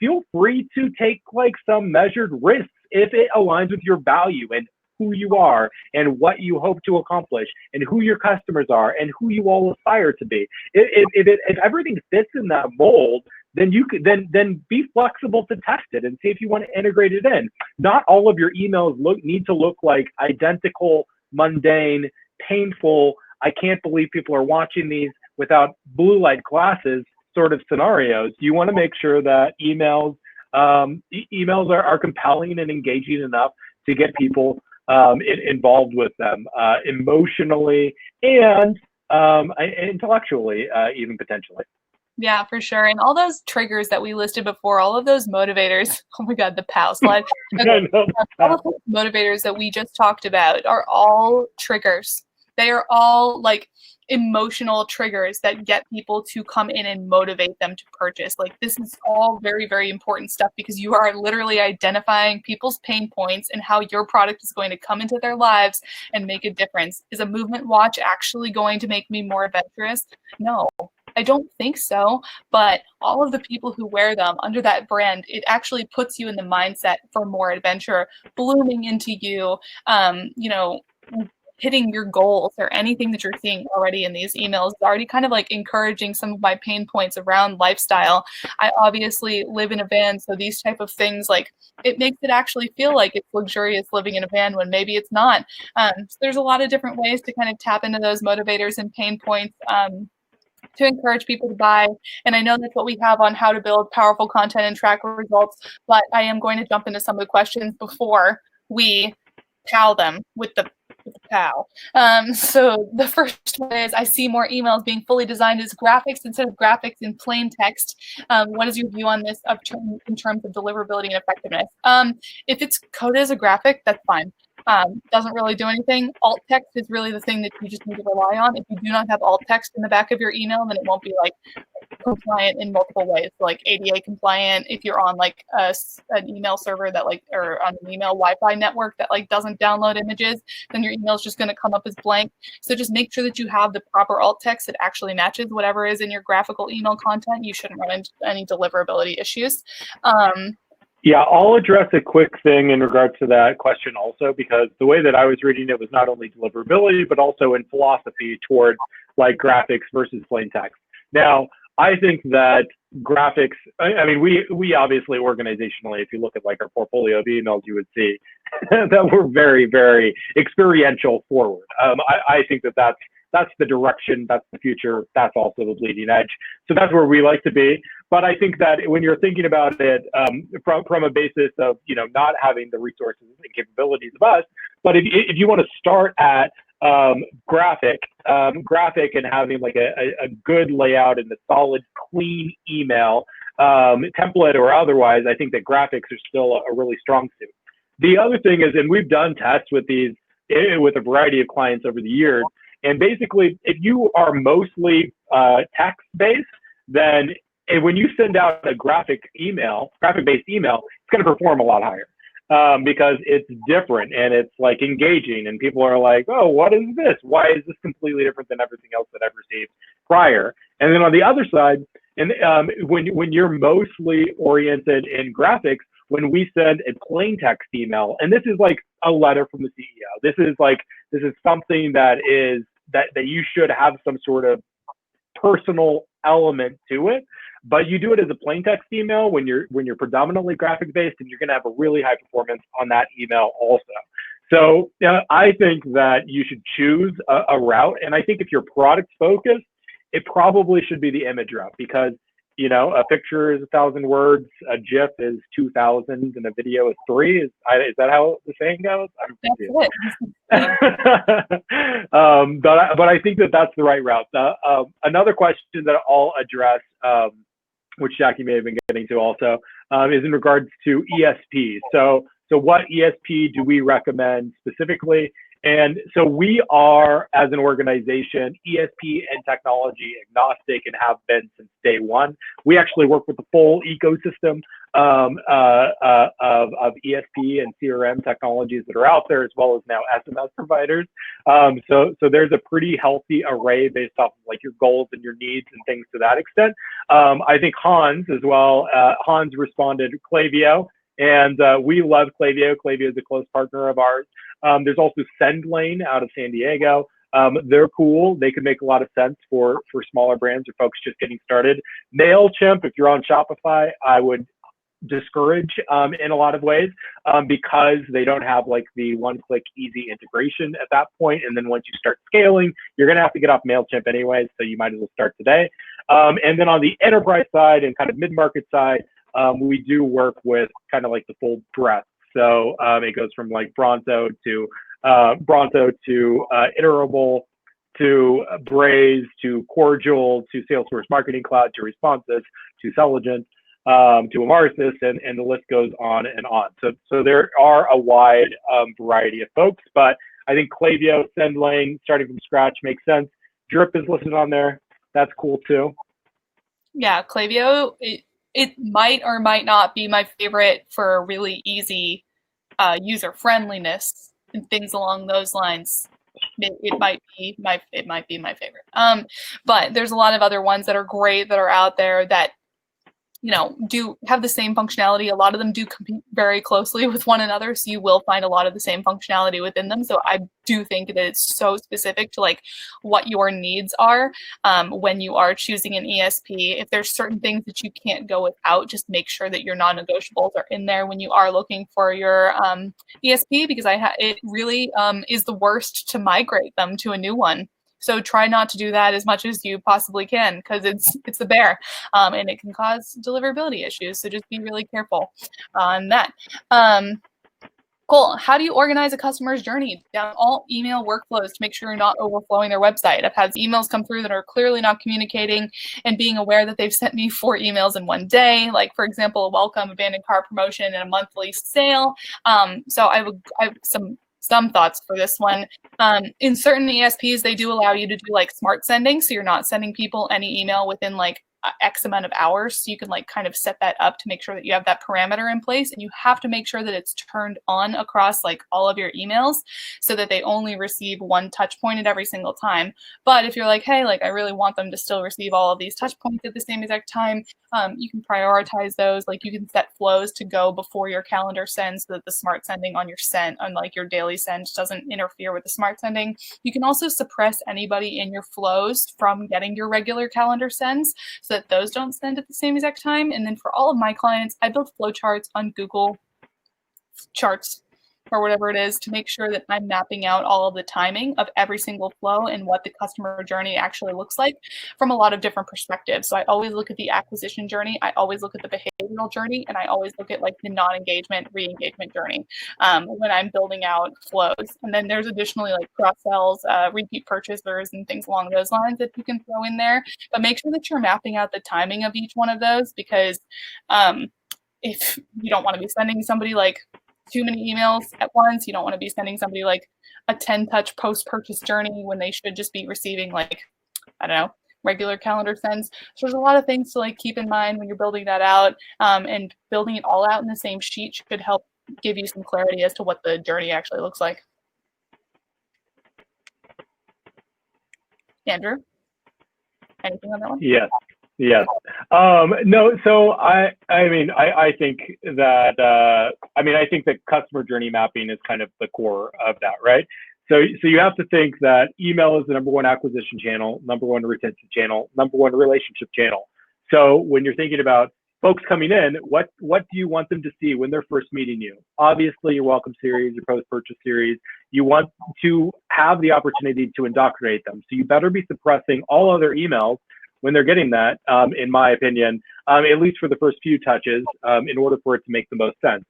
feel free to take like some measured risks if it aligns with your value and who you are and what you hope to accomplish and who your customers are and who you all aspire to be. If everything fits in that mold, then you could then be flexible to test it and see if you want to integrate it in. Not all of your emails need to look like identical, mundane, painful, I can't believe people are watching these without blue light glasses sort of scenarios. You want to make sure that emails are compelling and engaging enough to get people involved with them emotionally and intellectually, even potentially. Yeah, for sure. And all those triggers that we listed before, all of those motivators, oh my God, the POW slide. Okay. All of those motivators that we just talked about are all triggers. They are all like emotional triggers that get people to come in and motivate them to purchase. Like this is all very, very important stuff because you are literally identifying people's pain points and how your product is going to come into their lives and make a difference. Is a movement watch actually going to make me more adventurous? No. I don't think so, but all of the people who wear them under that brand, it actually puts you in the mindset for more adventure, blooming into you, hitting your goals or anything that you're seeing already in these emails, already kind of like encouraging some of my pain points around lifestyle. I obviously live in a van, so these type of things, like it makes it actually feel like it's luxurious living in a van when maybe it's not. So there's a lot of different ways to kind of tap into those motivators and pain points to encourage people to buy. And I know that's what we have on how to build powerful content and track results, but I am going to jump into some of the questions before we POW them with the POW. So the first one is, I see more emails being fully designed as graphics instead of graphics in plain text. What is your view on this in terms of deliverability and effectiveness? If it's coded as a graphic, that's fine. Doesn't really do anything. Alt text is really the thing that you just need to rely on. If you do not have alt text in the back of your email, then it won't be like compliant in multiple ways, like ADA compliant. If you're on like an email server that like, or on an email Wi-Fi network that like doesn't download images, then your email is just going to come up as blank. So just make sure that you have the proper alt text that actually matches whatever is in your graphical email content. You shouldn't run into any deliverability issues. Yeah, I'll address a quick thing in regards to that question also, because the way that I was reading it was not only deliverability, but also in philosophy towards like graphics versus plain text. Now, I think that graphics, I mean, we obviously organizationally, if you look at like our portfolio of emails, you would see that we're very, very experiential forward. I think that that's the direction, that's the future, that's also the bleeding edge. So that's where we like to be. But I think that when you're thinking about it from a basis of, not having the resources and capabilities of us, but if you want to start at graphic and having like a good layout and a solid, clean email template or otherwise, I think that graphics are still a really strong suit. The other thing is, and we've done tests with these with a variety of clients over the years, and basically, if you are mostly text-based, then when you send out a graphic-based email, it's going to perform a lot higher because it's different and it's like engaging, and people are like, "Oh, what is this? Why is this completely different than everything else that I've received prior?" And then on the other side, and when you're mostly oriented in graphics, when we send a plain text email, and this is like a letter from the CEO, this is something that you should have some sort of personal element to it, but you do it as a plain text email when you're predominantly graphic based, and you're going to have a really high performance on that email also. So I think that you should choose a route. And I think if you're product focused, it probably should be the image route, because a picture is 1,000 words, a GIF is 2,000, and a video is 3. Is that how the saying goes? I'm confused. But I think that's the right route. Another question that I'll address, which Jackie may have been getting to also, is in regards to ESP. So what ESP do we recommend specifically? And so we are, as an organization, ESP and technology agnostic, and have been since day one. We actually work with the full ecosystem of ESP and CRM technologies that are out there, as well as now SMS providers. So there's a pretty healthy array based off of like your goals and your needs and things to that extent. I think Hans as well. Hans responded Klaviyo. And we love Klaviyo. Klaviyo is a close partner of ours. There's also SendLane out of San Diego. They're cool. They could make a lot of sense for smaller brands or folks just getting started. MailChimp, if you're on Shopify, I would discourage in a lot of ways because they don't have like the one-click easy integration at that point. And then once you start scaling, you're going to have to get off MailChimp anyways, so you might as well start today. And then on the enterprise side and kind of mid-market side, we do work with kind of like the full breadth. So it goes from like Bronto to Iterable to Braze to Cordial to Salesforce Marketing Cloud to Responses to Celigent to Amarsis, and the list goes on and on. So there are a wide variety of folks, but I think Klaviyo, SendLane, starting from scratch makes sense. Drip is listed on there. That's cool too. Yeah, Klaviyo, it might or might not be my favorite for really easy user friendliness and things along those lines. It might be my favorite. But there's a lot of other ones that are great that are out there that do have the same functionality. A lot of them do compete very closely with one another, so you will find a lot of the same functionality within them. So I do think that it's so specific to like what your needs are when you are choosing an ESP. If there's certain things that you can't go without, just make sure that your non-negotiables are in there when you are looking for your ESP, because it really is the worst to migrate them to a new one. So try not to do that as much as you possibly can, because it's the bear, and it can cause deliverability issues. So just be really careful on that. Cool. How do you organize a customer's journey down all email workflows to make sure you're not overflowing their website? I've had emails come through that are clearly not communicating, and being aware that they've sent me 4 emails in one day, like, for example, a welcome, abandoned cart promotion, and a monthly sale. So I have some thoughts for this one. In certain ESPs, they do allow you to do like smart sending, so you're not sending people any email within like X amount of hours. So you can like kind of set that up to make sure that you have that parameter in place, and you have to make sure that it's turned on across like all of your emails so that they only receive one touch point at every single time. But if you're like, hey, like I really want them to still receive all of these touch points at the same exact time, you can prioritize those. Like you can set flows to go before your calendar send so that the smart sending on your send, unlike your daily send, doesn't interfere with the smart sending. You can also suppress anybody in your flows from getting your regular calendar sends so that those don't send at the same exact time. And then for all of my clients, I build flowcharts on Google Charts or whatever it is to make sure that I'm mapping out all of the timing of every single flow and what the customer journey actually looks like from a lot of different perspectives. So I always look at the acquisition journey, I always look at the behavioral journey, and I always look at like the non-engagement, re-engagement journey when I'm building out flows. And then there's additionally like cross-sells, repeat purchasers, and things along those lines that you can throw in there. But make sure that you're mapping out the timing of each one of those, because if you don't want to be sending somebody like too many emails at once, you don't want to be sending somebody like a 10-touch post-purchase journey when they should just be receiving like, I don't know, regular calendar sends. So there's a lot of things to like keep in mind when you're building that out, and building it all out in the same sheet should help give you some clarity as to what the journey actually looks like. Andrew, anything on that one? Yes. No, so I think that I think that customer journey mapping is kind of the core of that, right? So you have to think that email is the number one acquisition channel, number one retention channel, number one relationship channel. So when you're thinking about folks coming in, what do you want them to see when they're first meeting you? Obviously, your welcome series, your post-purchase series. You want to have the opportunity to indoctrinate them. So you better be suppressing all other emails when they're getting that, in my opinion, at least for the first few touches, in order for it to make the most sense.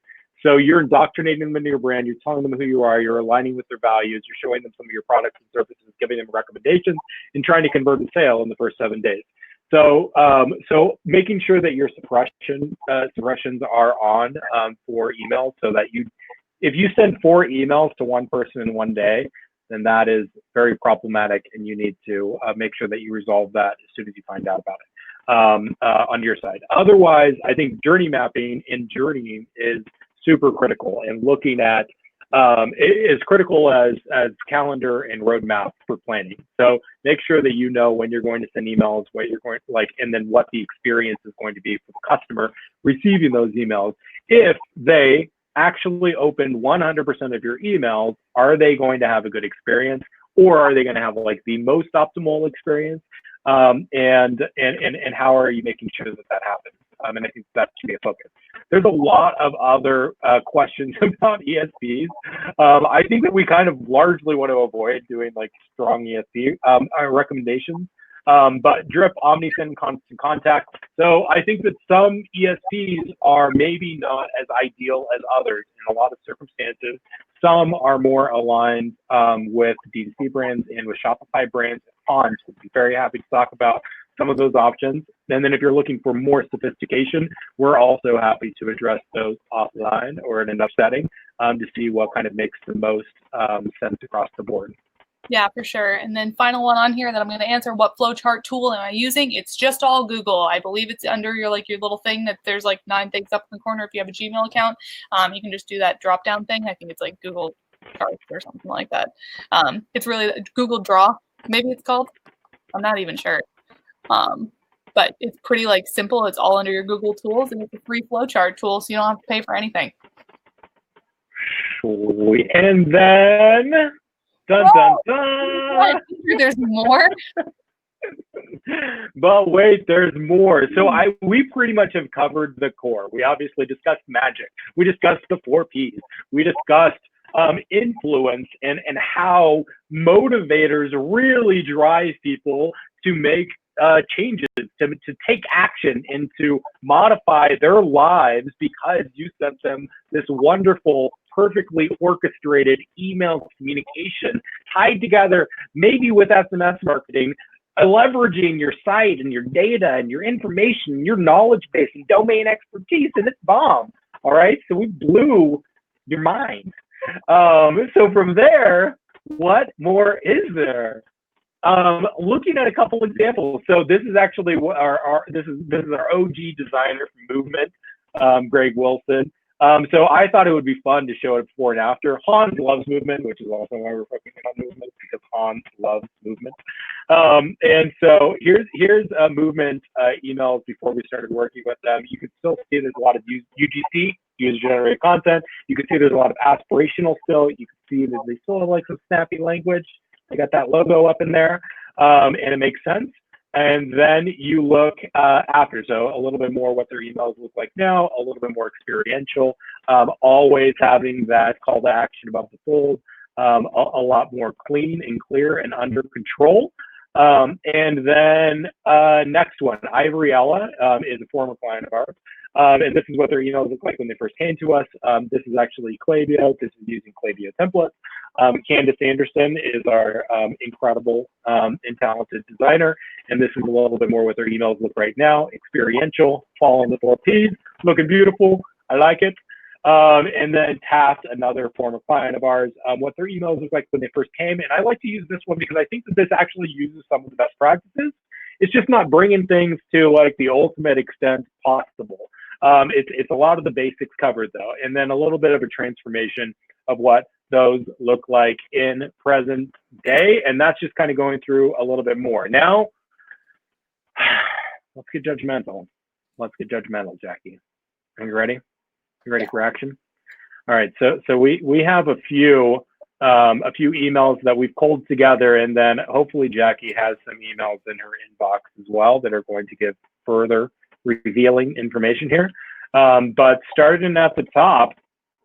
So you're indoctrinating them into your brand, you're telling them who you are, you're aligning with their values, you're showing them some of your products and services, giving them recommendations, and trying to convert a sale in the first 7 days. So, so making sure that your suppressions are on for emails, so that if you send 4 emails to one person in 1 day, then that is very problematic, and you need to make sure that you resolve that as soon as you find out about it on your side. Otherwise, I think journey mapping and journeying is super critical, and looking at is critical as calendar and roadmap for planning. So make sure that you know when you're going to send emails, what you're going to like, and then what the experience is going to be for the customer receiving those emails. If they actually open 100% of your emails, are they going to have a good experience, or are they going to have like the most optimal experience? And how are you making sure that that happens? And I think that should be a focus. There's a lot of other questions about ESPs. I think that we kind of largely want to avoid doing like strong ESP recommendations, but drip, omnisend, constant contact. So I think that some ESPs are maybe not as ideal as others in a lot of circumstances. Some are more aligned with D2C brands and with Shopify brands. We'd be very happy to talk about some of those options. And then if you're looking for more sophistication, we're also happy to address those offline or in another setting to see what kind of makes the most sense across the board. Yeah, for sure. And then final one on here that I'm going to answer: what flowchart tool am I using? It's just all Google. I believe it's under your little thing that there's like 9 things up in the corner. If you have a Gmail account, you can just do that drop down thing. I think it's like Google Charts or something like that. It's really Google Draw, maybe it's called. I'm not even sure. But it's pretty like simple. It's all under your Google tools, and it's a free flowchart tool, so you don't have to pay for anything. Sweet. And then dun dun dun. There's more. But wait, there's more. So we pretty much have covered the core. We obviously discussed magic. We discussed the 4 Ps. We discussed influence and how motivators really drive people to make changes, to take action and to modify their lives because you sent them this wonderful, perfectly orchestrated email communication tied together, maybe with SMS marketing, leveraging your site and your data and your information, and your knowledge base and domain expertise, and it's bomb. All right, so we blew your mind. So from there, what more is there? Looking at a couple examples. So this is actually what this is our OG designer from Movement, Greg Wilson. So I thought it would be fun to show it before and after. Hans loves Movement, which is also why we're focusing on Movement, because Hans loves Movement. And so here's Movement emails before we started working with them. You can still see there's a lot of UGC, user-generated content. You can see there's a lot of aspirational still. You can see that they still have like some snappy language. They got that logo up in there, and it makes sense. And then you look after, so a little bit more what their emails look like now, a little bit more experiential, always having that call to action above the fold, a lot more clean and clear and under control. And then next one, Ivoriella is a former client of ours. And this is what their emails look like when they first came to us. This is actually Klaviyo. This is using Klaviyo templates. Candace Anderson is our incredible and talented designer. And this is a little bit more what their emails look right now. Experiential, following the 4 Ps, looking beautiful. I like it. And then Taft, another former client of ours, what their emails look like when they first came. And I like to use this one because I think that this actually uses some of the best practices. It's just not bringing things to like the ultimate extent possible. It's a lot of the basics covered though, and then a little bit of a transformation of what those look like in present day. And that's just kind of going through a little bit more. Now, let's get judgmental. Let's get judgmental, Jackie. Are you ready? You ready for action? All right. So we have a few emails that we've pulled together, and then hopefully Jackie has some emails in her inbox as well that are going to give further revealing information here. But starting at the top,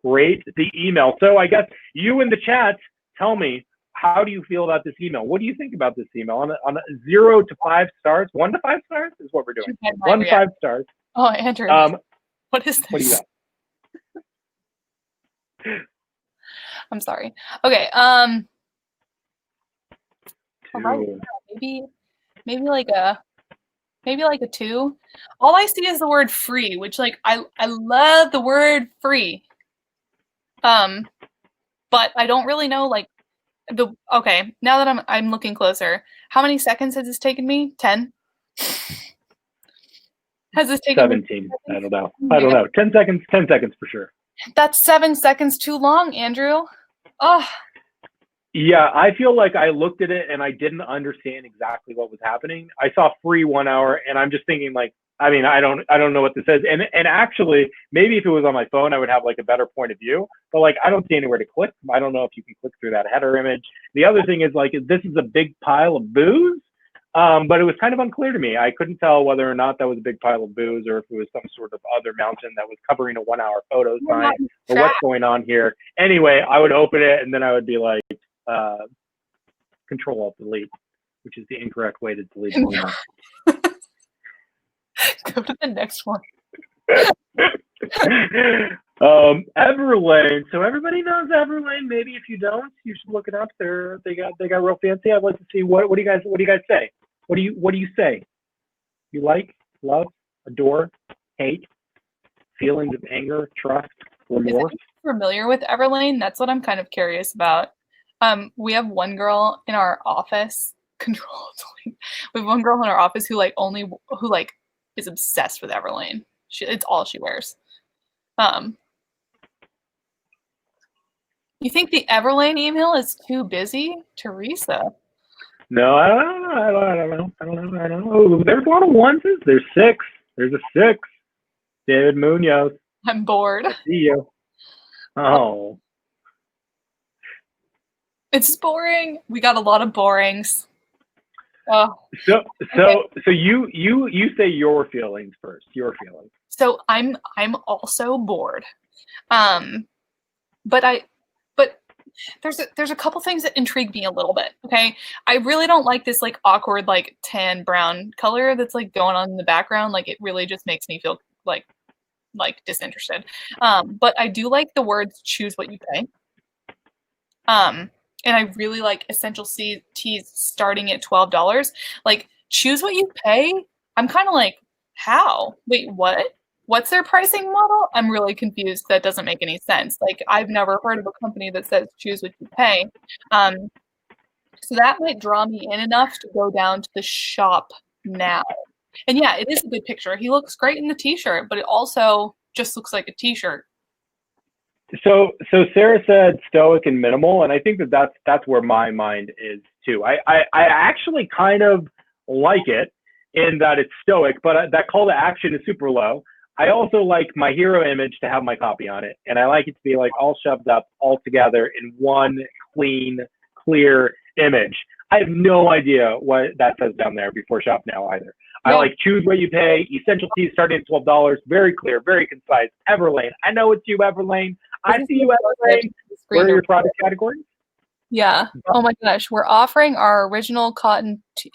rate the email. So I guess you in the chat, tell me, how do you feel about this email? What do you think about this email? On a 0 to 5 stars, 1 to 5 stars is what we're doing. 1 to 5 stars. Oh, Andrew, what is this? What do you got? I'm sorry. Okay. Right now, maybe like a 2. All I see is the word free, which like I love the word free. But I don't really know like okay, now that I'm looking closer, how many seconds has this taken me? 10? Has this taken 17? Me? I don't know. 10 seconds. 10 seconds for sure. That's 7 seconds too long, Andrew. Oh. Yeah, I feel like I looked at it and I didn't understand exactly what was happening. I saw free 1 hour and I'm just thinking like, I mean, I don't know what this is. And actually, maybe if it was on my phone, I would have like a better point of view. But like, I don't see anywhere to click. I don't know if you can click through that header image. The other thing is like, this is a big pile of booze. But it was kind of unclear to me. I couldn't tell whether or not that was a big pile of booze or if it was some sort of other mountain that was covering a 1 hour photo sign or what's going on here. Anyway, I would open it and then I would be like, Control-Alt-Delete, which is the incorrect way to delete an email. Go to the next one. Everlane. So everybody knows Everlane. Maybe if you don't, you should look it up. They got real fancy. I'd like to see what do you guys say? What do you say? You like, love, adore, hate, feelings of anger, trust, remorse? Is it familiar with Everlane? That's what I'm kind of curious about. We have one girl in our office. We have one girl in our office who is obsessed with Everlane. It's all she wears. You think the Everlane email is too busy, Teresa? No, I don't know. There's a lot of ones. There's 6. There's a 6. David Munoz. I'm bored. I see you. Oh. It's boring. We got a lot of borings. Oh. So you say your feelings first. Your feelings. So I'm also bored. But there's a couple things that intrigue me a little bit. Okay, I really don't like this like awkward like tan brown color that's like going on in the background. Like it really just makes me feel like disinterested. But I do like the words "choose what you pay." And I really like Essential Teas starting at $12. Like choose what you pay. I'm kind of like, how? Wait, what? What's their pricing model? I'm really confused. That doesn't make any sense. Like I've never heard of a company that says choose what you pay. So that might draw me in enough to go down to the shop now. And yeah, it is a good picture. He looks great in the t-shirt, but it also just looks like a t-shirt. So Sarah said stoic and minimal, and I think that's where my mind is too. I actually kind of like it in that it's stoic, but that call to action is super low. I also like my hero image to have my copy on it, and I like it to be like all shoved up all together in one clean, clear image. I have no idea what that says down there before shop now either. Yeah. I like choose what you pay. Essential Teas starting at $12. Very clear, very concise. Everlane. I know it's you, Everlane. I see you, Everlane. What are your product categories? Yeah. Oh my gosh. We're offering our original cotton tee.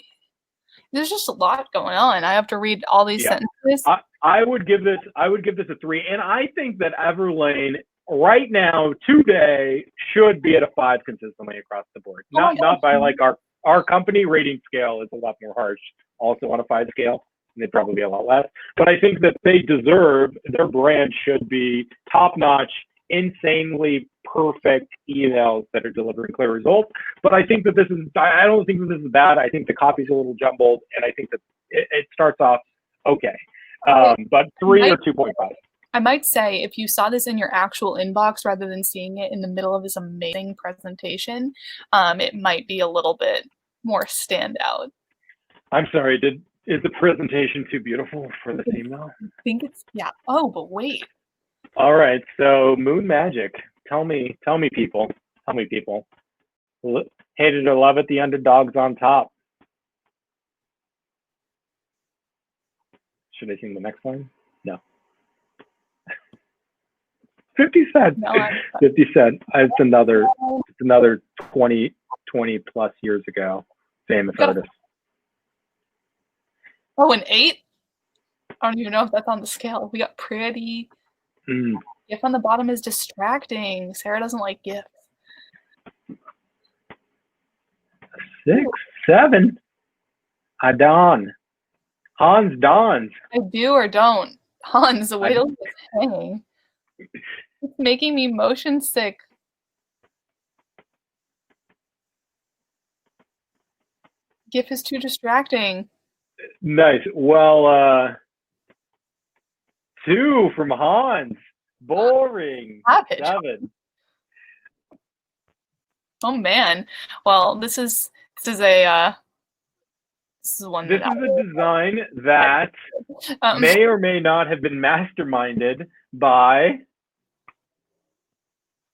There's just a lot going on. I have to read all these sentences. I would give this a 3. And I think that Everlane right now, today, should be at a 5 consistently across the board. Not by like our company rating scale is a lot more harsh, also on a 5 scale. And they'd probably be a lot less. But I think that they deserve, their brand should be top-notch, insanely perfect emails that are delivering clear results. But I think that I don't think that this is bad. I think the copy's a little jumbled, and I think that it starts off okay. But 3 or 2.5. I might say if you saw this in your actual inbox rather than seeing it in the middle of this amazing presentation, it might be a little bit more standout. I'm sorry, is the presentation too beautiful for this email? I think it's, yeah. Oh, but wait. All right, so Moon Magic. Tell me people. Hate it or love it, the underdog's on top. Should I sing the next line? No. 50 Cent. No, 50 Cent. It's another 20 plus years ago. Famous artist. Oh, an 8? I don't even know if that's on the scale. We got pretty. GIF on the bottom is distracting. Sarah doesn't like GIFs. 6, 7. Don. Hans Dons. I do or don't. Hans, the way to look is hanging. It's making me motion sick. GIF is too distracting. Nice. Well, 2 from Hans. Boring. Savage. 7. Oh man. Well, this is one This that is a design that may or may not have been masterminded by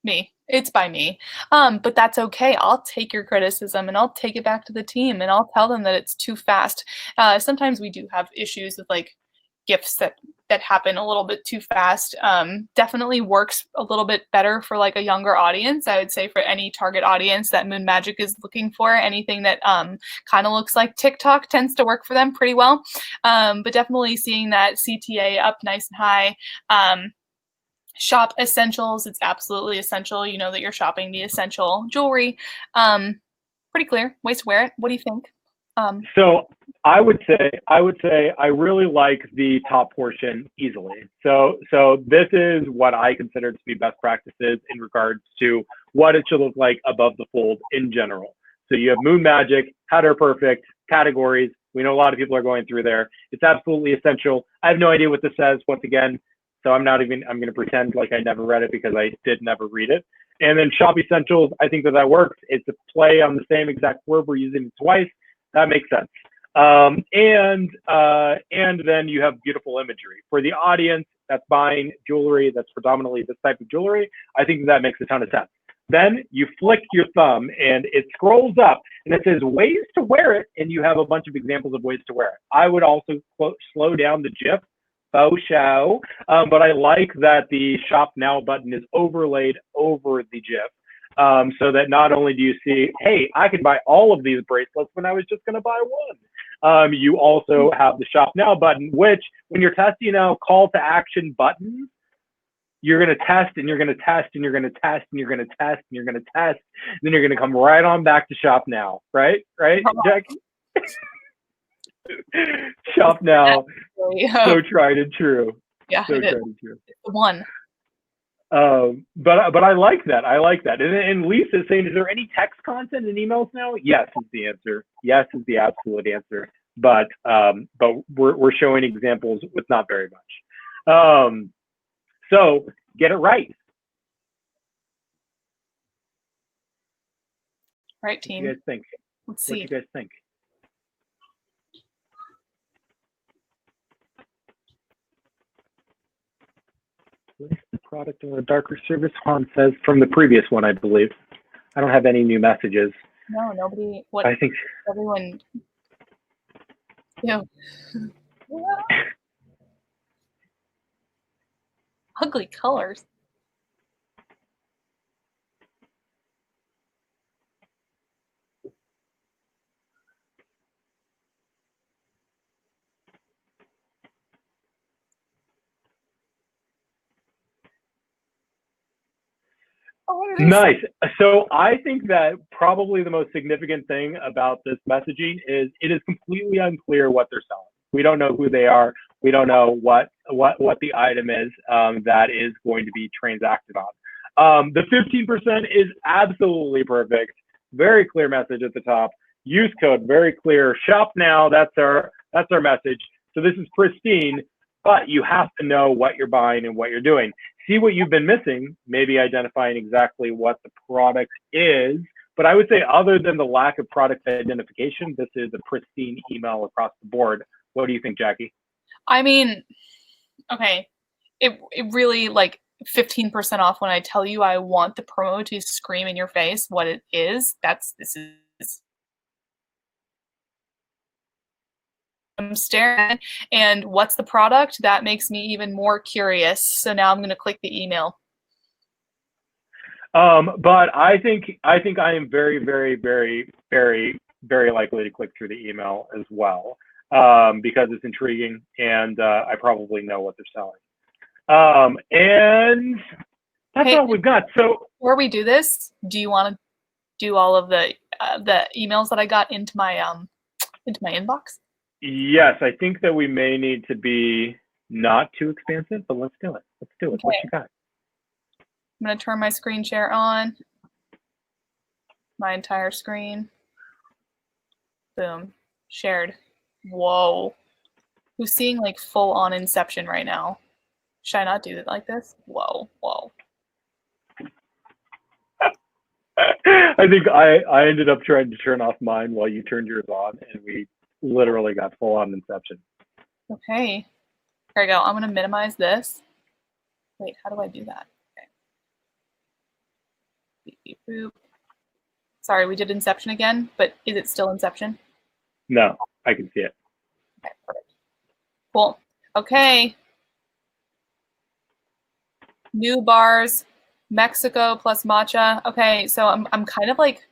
me. It's by me. But that's okay. I'll take your criticism and I'll take it back to the team and I'll tell them that it's too fast. Sometimes we do have issues with like GIFs that happen a little bit too fast. Definitely works a little bit better for like a younger audience. I would say for any target audience that Moon Magic is looking for, anything that kind of looks like TikTok tends to work for them pretty well. But definitely seeing that CTA up nice and high. Shop essentials. It's absolutely essential. You know that you're shopping the essential jewelry. Pretty clear. Ways to wear it. What do you think? So I would say I really like the top portion easily. So this is what I consider to be best practices in regards to what it should look like above the fold in general. So you have Moon Magic, Header Perfect, categories. We know a lot of people are going through there. It's absolutely essential. I have no idea what this says once again. So I'm going to pretend like I never read it because I did never read it. And then Shop Essentials, I think that works. It's a play on the same exact word. We're using it twice. That makes sense. And then you have beautiful imagery. For the audience that's buying jewelry that's predominantly this type of jewelry, I think that makes a ton of sense. Then you flick your thumb and it scrolls up and it says ways to wear it, and you have a bunch of examples of ways to wear it. I would also slow down the GIF, faux show, but I like that the Shop Now button is overlaid over the GIF. So that not only do you see, hey, I could buy all of these bracelets when I was just going to buy one. You also have the Shop Now button, which when you're testing out call to action buttons, you're going to test and you're going to test and you're going to test and you're going to test and you're going to test. And then you're going to come right on back to Shop Now, right? Right, Jackie? Shop Now, so tried and true. Yeah, so tried and true. It's the one. But I like that. I like that. And Lisa's saying, is there any text content in emails now? Yes is the answer. Yes is the absolute answer. But we're showing examples with not very much. So get it right. Right, team. What do you guys think? Let's see. What do you guys think? The product or a darker service, Han says, from the previous one, I believe. I don't have any new messages. No, nobody. What? I think everyone. Yeah. Ugly colors. Nice. So I think that probably the most significant thing about this messaging is it is completely unclear what they're selling. We don't know who they are. We don't know what the item is that is going to be transacted on. The 15% is absolutely perfect. Very clear message at the top. Use code, very clear. Shop now. That's our message. So this is pristine, but you have to know what you're buying and what you're doing. See what you've been missing, maybe identifying exactly what the product is. But I would say other than the lack of product identification, this is a pristine email across the board. What do you think, Jackie? I mean, okay, it really, like, 15% off when I tell you I want the promo to scream in your face what it is. This is I'm staring, and what's the product? That makes me even more curious. So now I'm going to click the email. But I think I am very, very, very, very, very likely to click through the email as well, because it's intriguing and I probably know what they're selling. And that's all we've got. So before we do this, do you want to do all of the emails that I got into my inbox? Yes, I think that we may need to be not too expansive, but let's do it. Let's do it. Okay. What you got? I'm going to turn my screen share on. My entire screen. Boom. Shared. Whoa. Who's seeing like full on Inception right now? Should I not do it like this? Whoa. Whoa. I think I ended up trying to turn off mine while you turned yours on, and we literally got full on Inception. Okay. Here we go. I'm going to minimize this. Wait, how do I do that? Okay. Beep, beep, boop. Sorry, we did Inception again, but is it still Inception? No, I can see it. Okay, perfect. Cool. Okay. New bars, Mexico plus matcha. Okay, so I'm kind of like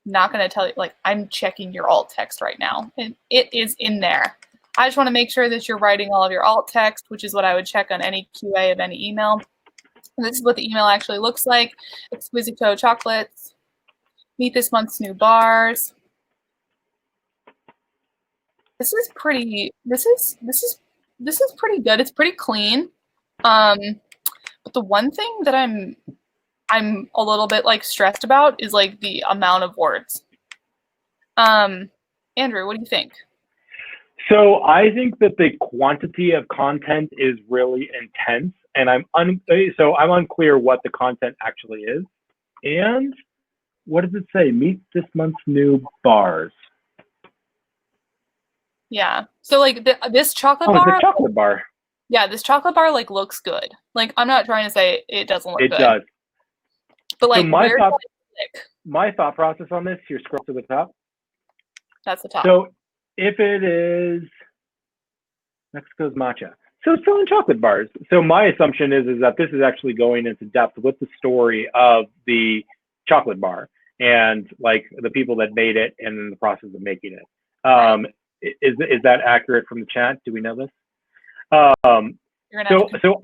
not going to tell you, like I'm checking your alt text right now, and it is in there. I just want to make sure that you're writing all of your alt text, which is what I would check on any QA of any email. And this is what the email actually looks like. Exquisito chocolates. Meet this month's new bars. This is pretty. This is pretty good. It's pretty clean. But the one thing that I'm a little bit like stressed about is like the amount of words. Andrew, what do you think? So I think that the quantity of content is really intense, and I'm unclear what the content actually is. And what does it say? Meet this month's new bars. Yeah. So like this chocolate bar. Oh, it's a chocolate bar. Yeah, this chocolate bar like looks good. Like I'm not trying to say it doesn't look good. It does. But like so my thought process on this, here, scroll to the top. That's the top. So if it is Mexico's matcha, so it's selling chocolate bars. So my assumption is that this is actually going into depth with the story of the chocolate bar and like the people that made it and in the process of making it. Right. Is that accurate from the chat? Do we know this? So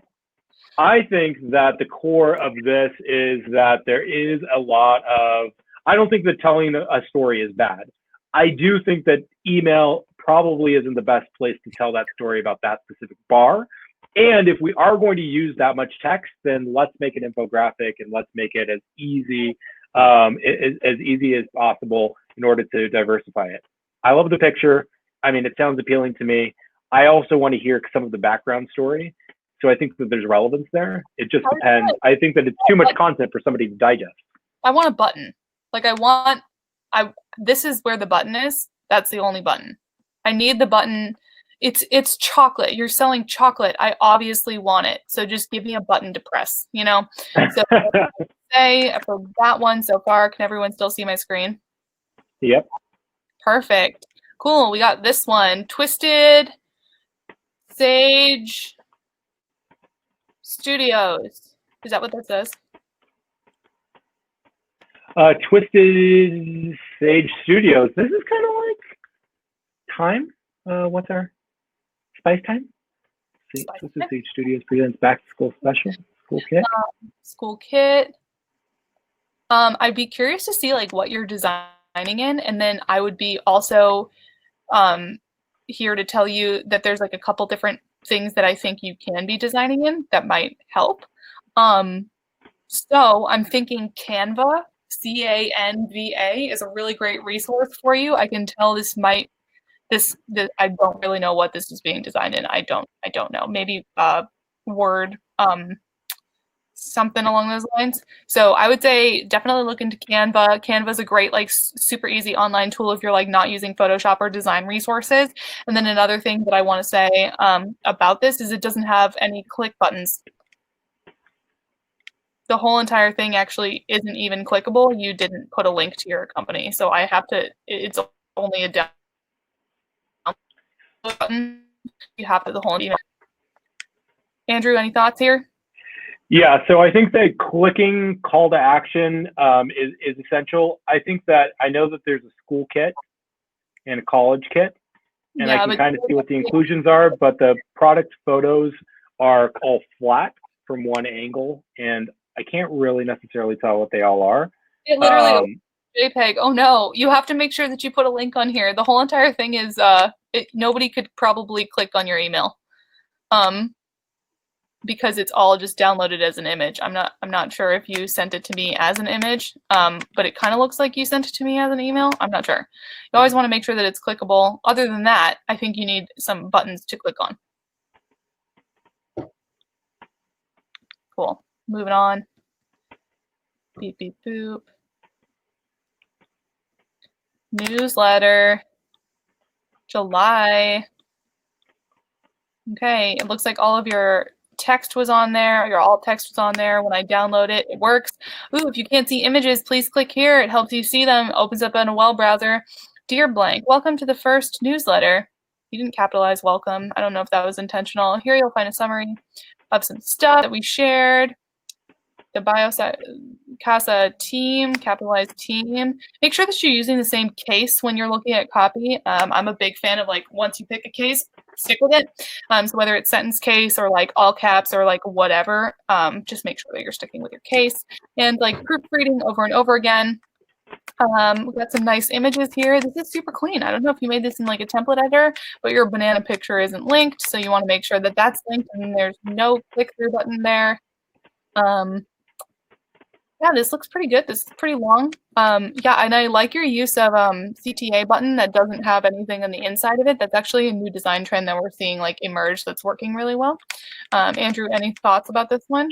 I think that the core of this is that there is a lot of, I don't think that telling a story is bad. I do think that email probably isn't the best place to tell that story about that specific bar. And if we are going to use that much text, then let's make an infographic and let's make it as easy as possible in order to diversify it. I love the picture. I mean, it sounds appealing to me. I also want to hear some of the background story. So I think that there's relevance there. It just depends. I think that it's too much content for somebody to digest. I want a button. Like this is where the button is. That's the only button. I need the button. It's chocolate. You're selling chocolate. I obviously want it. So just give me a button to press, you know? So say for that one so far, can everyone still see my screen? Yep. Perfect. Cool. We got this one. Twisted Sage Studios. Is that what that says? Twisted Sage Studios. This is kind of like THYME. What's our Spice Time? Twisted Sage Studios presents Back to School Special. School Kit. School Kit. I'd be curious to see like what you're designing in, and then I would be also here to tell you that there's like a couple different things that I think you can be designing in that might help. So I'm thinking Canva, Canva is a really great resource for you. I can tell I don't really know what this is being designed in. I don't know. Maybe Word, something along those lines. So I would say definitely look into Canva. Canva is a great, like, super easy online tool if you're like not using Photoshop or design resources. And then another thing that I want to say about this is it doesn't have any click buttons. The whole entire thing actually isn't even clickable. You didn't put a link to your company. So I have to, it's only a down. button, you have the whole email. Andrew, any thoughts here? Yeah, so I think that clicking call to action is essential. I think that I know that there's a school kit and a college kit, and I can kind of see what the inclusions are, but the product photos are all flat from one angle, and I can't really necessarily tell what they all are. It literally JPEG. Oh no, you have to make sure that you put a link on here. The whole entire thing is nobody could probably click on your email. Because it's all just downloaded as an image. I'm not sure if you sent it to me as an image, but it kind of looks like you sent it to me as an email. I'm not sure. You always want to make sure that it's clickable. Other than that, I think you need some buttons to click on. Cool. Moving on. Beep, beep, boop. Newsletter. July. Okay, it looks like all of your text was on there, your alt text was on there. When I download it, it works. Ooh, if you can't see images, please click here. It helps you see them. Opens up in a web browser. Dear blank, welcome to the first newsletter. You didn't capitalize welcome. I don't know if that was intentional. Here you'll find a summary of some stuff that we shared. The Casa team, capitalized team. Make sure that you're using the same case when you're looking at copy. I'm a big fan of like once you pick a case, stick with it. So whether it's sentence case or like all caps or like whatever, just make sure that you're sticking with your case and like proofreading over and over again. We've got some nice images here. This is super clean. I don't know if you made this in like a template editor, but your banana picture isn't linked. So you want to make sure that that's linked and there's no click through button there. Yeah, this looks pretty good. This is pretty long. Yeah, and I like your use of CTA button that doesn't have anything on the inside of it. That's actually a new design trend that we're seeing like emerge that's working really well. Andrew, any thoughts about this one?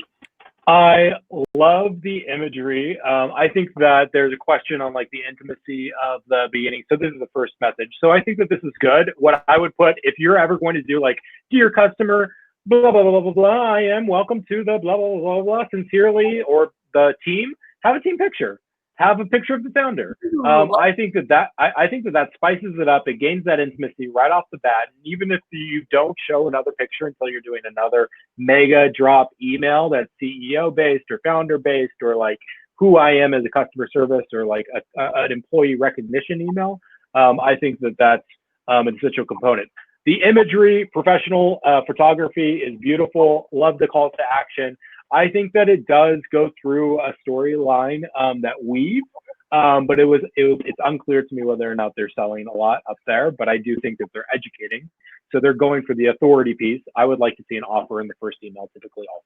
I love the imagery. I think that there's a question on like the intimacy of the beginning. So this is the first message. So I think that this is good. What I would put, if you're ever going to do like, dear customer, blah, blah, blah, blah, blah, I am welcome to the blah, blah, blah, blah, sincerely, or the team, have a team picture. Have a picture of the founder. I think that spices it up. It gains that intimacy right off the bat. And even if you don't show another picture until you're doing another mega drop email that's CEO based or founder based, or like who I am as a customer service, or like an employee recognition email, I think that that's an essential component. The imagery, professional photography is beautiful. Love the calls to action. I think that it does go through a storyline that weaves, but it's unclear to me whether or not they're selling a lot up there, but I do think that they're educating. So they're going for the authority piece. I would like to see an offer in the first email typically also.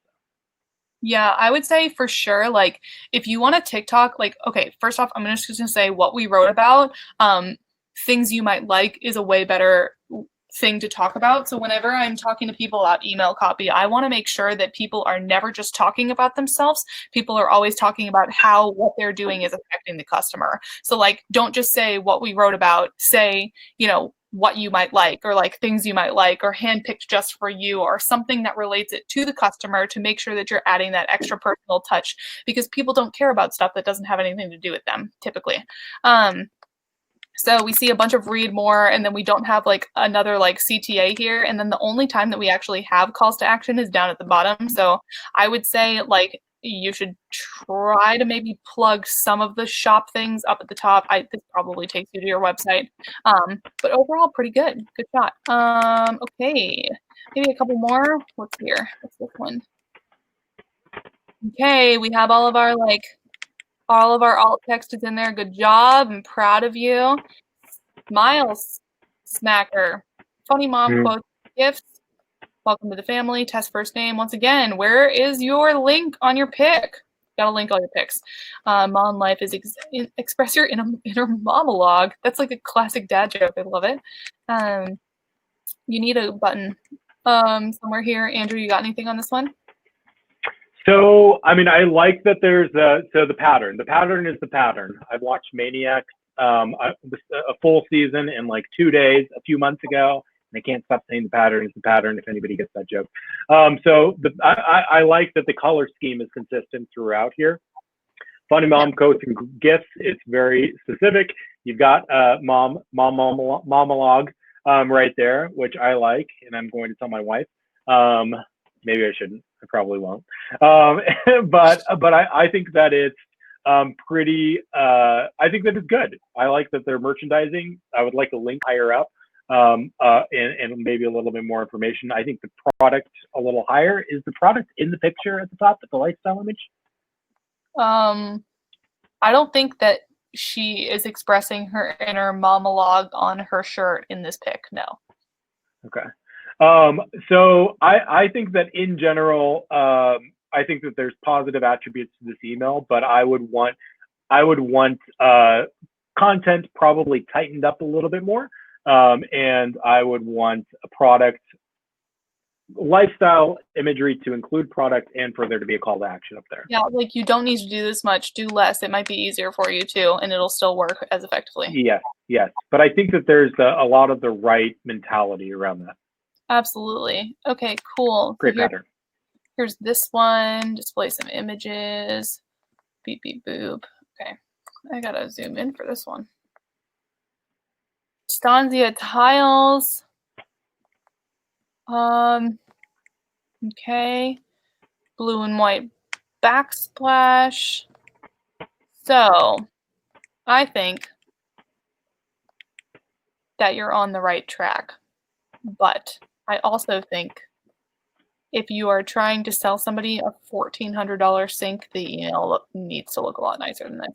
Yeah, I would say for sure, like if you want a TikTok, like, okay, first off, I'm just gonna say what we wrote about, things you might like is a way better thing to talk about. So whenever I'm talking to people about email copy, I want to make sure that people are never just talking about themselves. People are always talking about how what they're doing is affecting the customer. So like, don't just say what we wrote about, say, you know, what you might like, or like things you might like, or handpicked just for you, or something that relates it to the customer to make sure that you're adding that extra personal touch, because people don't care about stuff that doesn't have anything to do with them typically. So we see a bunch of read more, and then we don't have like another like CTA here. And then the only time that we actually have calls to action is down at the bottom. So I would say like you should try to maybe plug some of the shop things up at the top. This probably takes you to your website. But overall, pretty good. Good shot. Okay, maybe a couple more. What's here? What's this one? Okay, we have all of our alt text is in there. Good job. I'm proud of you. Miles Smacker. Funny mom quotes, gifts. Welcome to the family. Test first name. Once again, where is your link on your pic? Gotta link all your pics. Mom life is express your inner monologue. That's like a classic dad joke. I love it. You need a button somewhere here. Andrew, you got anything on this one? So, I mean, I like that there's the pattern. The pattern is the pattern. I've watched Maniac a full season in like 2 days a few months ago, and I can't stop saying the pattern is the pattern if anybody gets that joke. I like that the color scheme is consistent throughout here. Funny mom quotes and gifts. It's very specific. You've got mom monologue. right there, which I like, and I'm going to tell my wife. Maybe I shouldn't. I probably won't. But I think that it's pretty. I think that it's good. I like that they're merchandising. I would like a link higher up, and maybe a little bit more information. I think the product a little higher. Is the product in the picture at the top with the lifestyle image? I don't think that she is expressing her inner monologue on her shirt in this pic. No. Okay. So I think that in general, I think that there's positive attributes to this email, but I would want content probably tightened up a little bit more, and I would want a product lifestyle imagery to include product and for there to be a call to action up there. Yeah, like you don't need to do this much, do less. It might be easier for you too, and it'll still work as effectively. Yes. But I think that there's a lot of the right mentality around that. Absolutely. Okay, cool. Great pattern. Here's this one, display some images. Beep, beep, boop. Okay, I gotta zoom in for this one. Stanzia tiles. Okay. Blue and white backsplash. So, I think that you're on the right track. But I also think if you are trying to sell somebody a $1,400 sink, the email needs to look a lot nicer than this.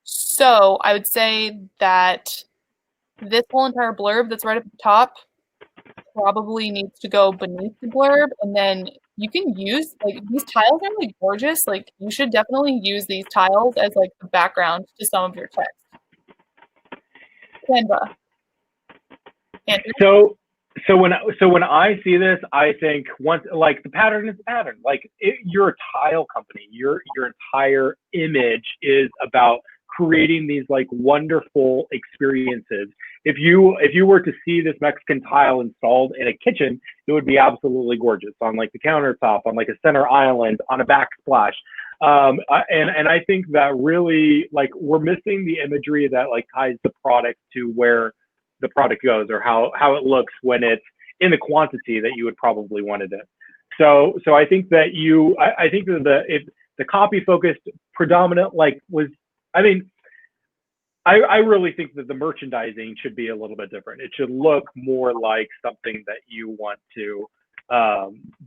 So I would say that this whole entire blurb that's right at the top probably needs to go beneath the blurb, and then you can use, like, these tiles are like gorgeous. Like, you should definitely use these tiles as like the background to some of your text. Canva. So when I see this, I think like the pattern is the pattern. Like you're a tile company. Your entire image is about creating these like wonderful experiences. If you were to see this Mexican tile installed in a kitchen, it would be absolutely gorgeous on like the countertop, on like a center island, on a backsplash. And I think that really, like, we're missing the imagery that like ties the product to where the product goes, or how it looks when it's in the quantity that you would probably want it in. So I think that I think that if the copy focused predominant, like, was, I mean, I really think that the merchandising should be a little bit different. It should look more like something that you want to,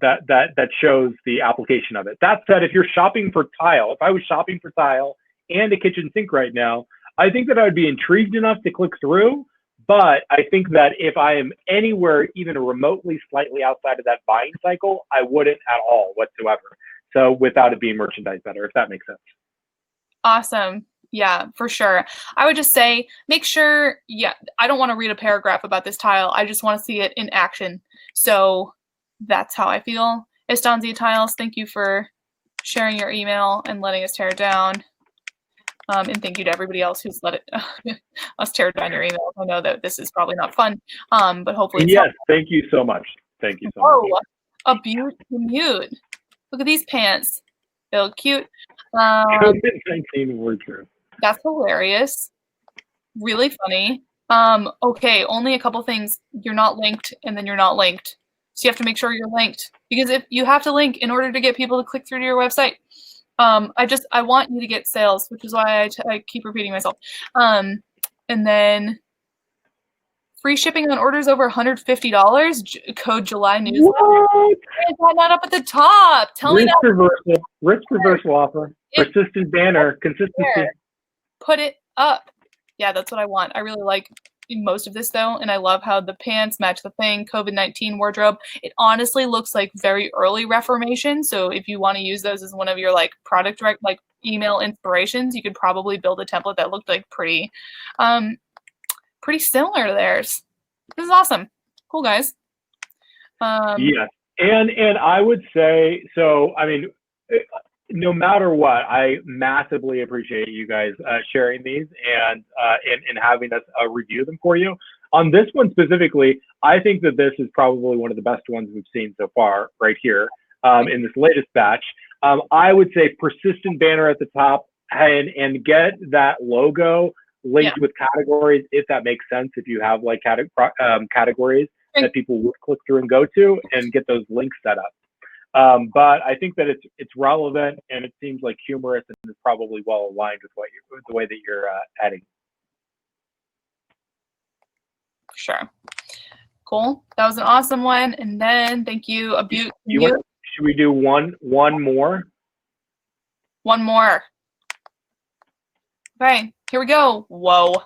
that shows the application of it. That said, if you're shopping for tile, if I was shopping for tile and a kitchen sink right now, I think that I would be intrigued enough to click through. But I think that if I am anywhere even remotely slightly outside of that buying cycle, I wouldn't at all whatsoever. So without it being merchandised better, if that makes sense. Awesome. Yeah, for sure. I would just say, make sure, I don't want to read a paragraph about this tile. I just want to see it in action. So that's how I feel. Estancia Tiles, thank you for sharing your email and letting us tear it down. And thank you to everybody else who's let us tear down your email. I know that this is probably not fun, but hopefully it's yes, thank you so much. Thank you so much. A beaut mute. Look at these pants. They look cute. COVID-19 wardrobe. That's hilarious. Really funny. Okay, only a couple things. You're not linked, and then you're not linked. So you have to make sure you're linked. Because if you have to link in order to get people to click through to your website. I want you to get sales, which is why I keep repeating myself. And then free shipping on orders over $150. Code July newsletter. What? Not up at the top. Tell me that. Risk reversal offer. Persistent banner. Consistency. Put it up. Yeah, that's what I want. I really like most of this though, and I love how the pants match the thing. COVID-19 wardrobe. It honestly looks like very early Reformation. So if you want to use those as one of your like product direct like email inspirations, you could probably build a template that looked like pretty similar to theirs. This is awesome. Cool, guys. Yes, and I would say so. I mean, no matter what, I massively appreciate you guys sharing these and having us review them for you. On this one specifically, I think that this is probably one of the best ones we've seen so far right here in this latest batch. I would say persistent banner at the top and get that logo linked with categories, if that makes sense, if you have like categories that people would click through and go to and get those links set up. But I think that it's relevant and it seems like humorous and is probably well aligned with with the way that you're adding. Sure. Cool. That was an awesome one. And then thank you, Abute. Should we do one more? One more. Okay, here we go. Whoa.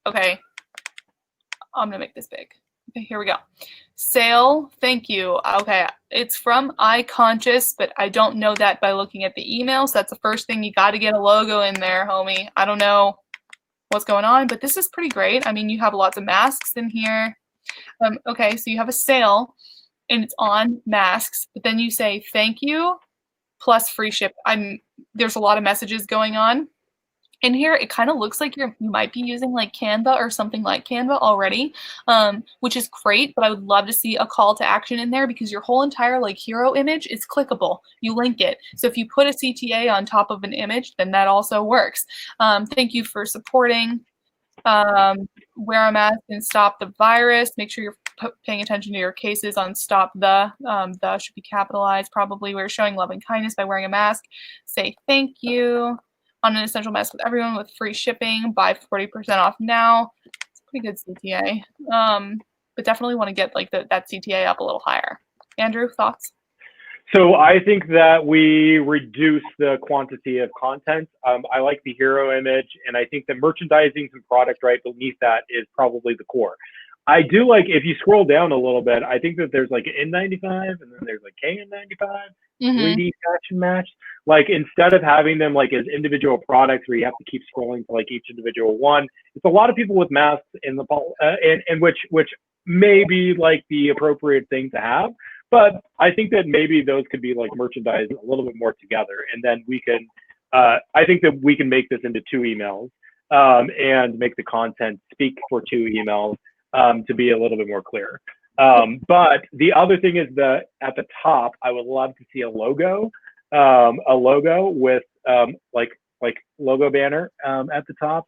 Okay. I'm gonna make this big. Okay, here we go. Sale, thank you. Okay, it's from iConscious, but I don't know that by looking at the email. So that's the first thing. You got to get a logo in there, homie. I don't know what's going on, but this is pretty great. I mean, you have lots of masks in here. Okay, so you have a sale, and it's on masks, but then you say thank you plus free ship. There's a lot of messages going on. In here, it kind of looks like you might be using like Canva or something like Canva already, which is great, but I would love to see a call to action in there because your whole entire like hero image is clickable. You link it. So if you put a CTA on top of an image, then that also works. Thank you for supporting. Wear a mask and stop the virus. Make sure you're paying attention to your cases on stop the should be capitalized. Probably we're showing love and kindness by wearing a mask. Say thank you. On an essential mask with everyone with free shipping. Buy 40% off now. It's a pretty good CTA. But definitely want to get like that CTA up a little higher. Andrew, thoughts? So I think that we reduce the quantity of content. I like the hero image, and I think that merchandising some product right beneath that is probably the core. I do like, if you scroll down a little bit, I think that there's like an N95 and then there's like KN95, 3D fashion match. Like instead of having them like as individual products where you have to keep scrolling to like each individual one, it's a lot of people with masks in the and which may be like the appropriate thing to have. But I think that maybe those could be like merchandised a little bit more together, and then we can. I think that we can make this into 2 emails and make the content speak for 2 emails. To be a little bit more clear. But the other thing is that at the top, I would love to see a logo with like logo banner at the top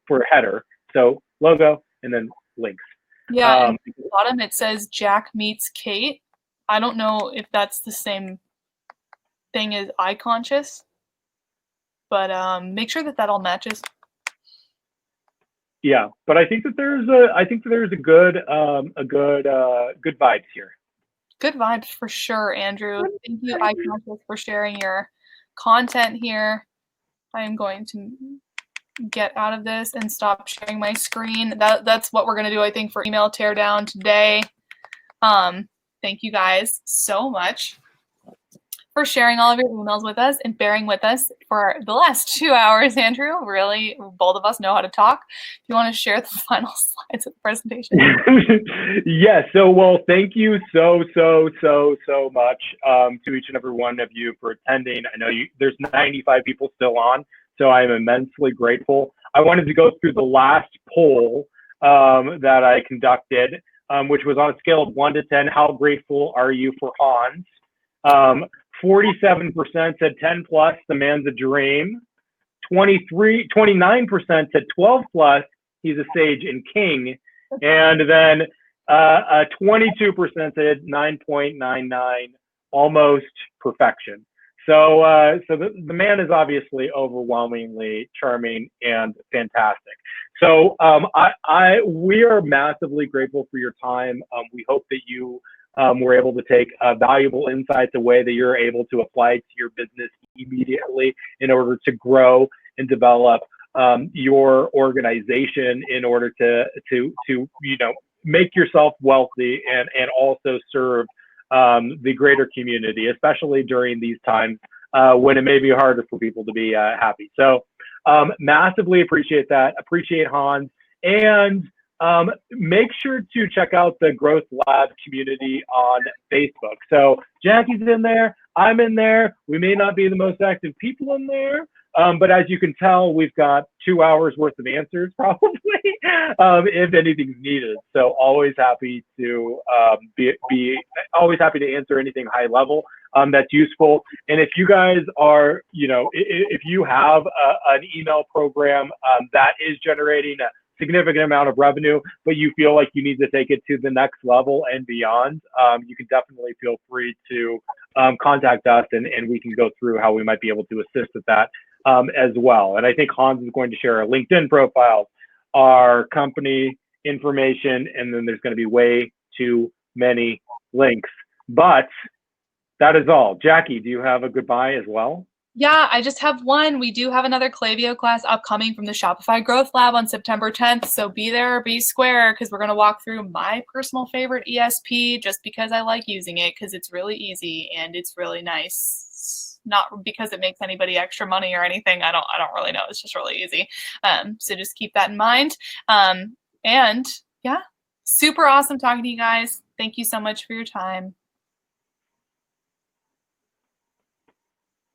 for a header. So logo and then links. Yeah, at the bottom it says Jack meets Kate. I don't know if that's the same thing as iConscious, but make sure that all matches. Yeah, but I think that there's a good vibes here. Good vibes for sure, Andrew. Thank you, iConscious, for sharing your content here. I am going to get out of this and stop sharing my screen. That's what we're gonna do, I think, for email teardown today. Thank you guys so much for sharing all of your emails with us and bearing with us for the last 2 hours, Andrew. Really, both of us know how to talk. Do you want to share the final slides of the presentation? Yes. So, well, thank you so much to each and every one of you for attending. I know there's 95 people still on, so I am immensely grateful. I wanted to go through the last poll that I conducted, which was on a scale of 1 to 10. How grateful are you for Hans? 47% said 10 plus, the man's a dream. 29% said 12 plus, he's a sage and king. And then 22% said 9.99, almost perfection. So the man is obviously overwhelmingly charming and fantastic. So we are massively grateful for your time. We hope that you were able to take valuable insights away that you're able to apply to your business immediately in order to grow and develop your organization in order to make yourself wealthy and also serve the greater community, especially during these times when it may be harder for people to be happy. So massively appreciate that. Appreciate Hans. And make sure to check out the Growth Lab community on Facebook. So Jackie's in there, I'm in there. We may not be the most active people in there, But as you can tell, we've got 2 hours worth of answers probably, if anything's needed. So always happy to be always happy to answer anything high level that's useful. And if you guys are, if you have an email program that is generating a significant amount of revenue, but you feel like you need to take it to the next level and beyond, you can definitely feel free to contact us, and we can go through how we might be able to assist with that as well. And I think Hans is going to share our LinkedIn profiles, our company information, and then there's going to be way too many links. But that is all. Jackie, do you have a goodbye as well? Yeah, I just have one. We do have another Klaviyo class upcoming from the Shopify Growth Lab on September 10th. So be there, be square, because we're going to walk through my personal favorite ESP just because I like using it, because it's really easy and it's really nice. Not because it makes anybody extra money or anything. I don't really know. It's just really easy. So just keep that in mind. And yeah, super awesome talking to you guys. Thank you so much for your time.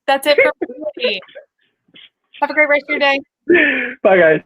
That's it for everybody. Have a great rest of your day. Bye, guys.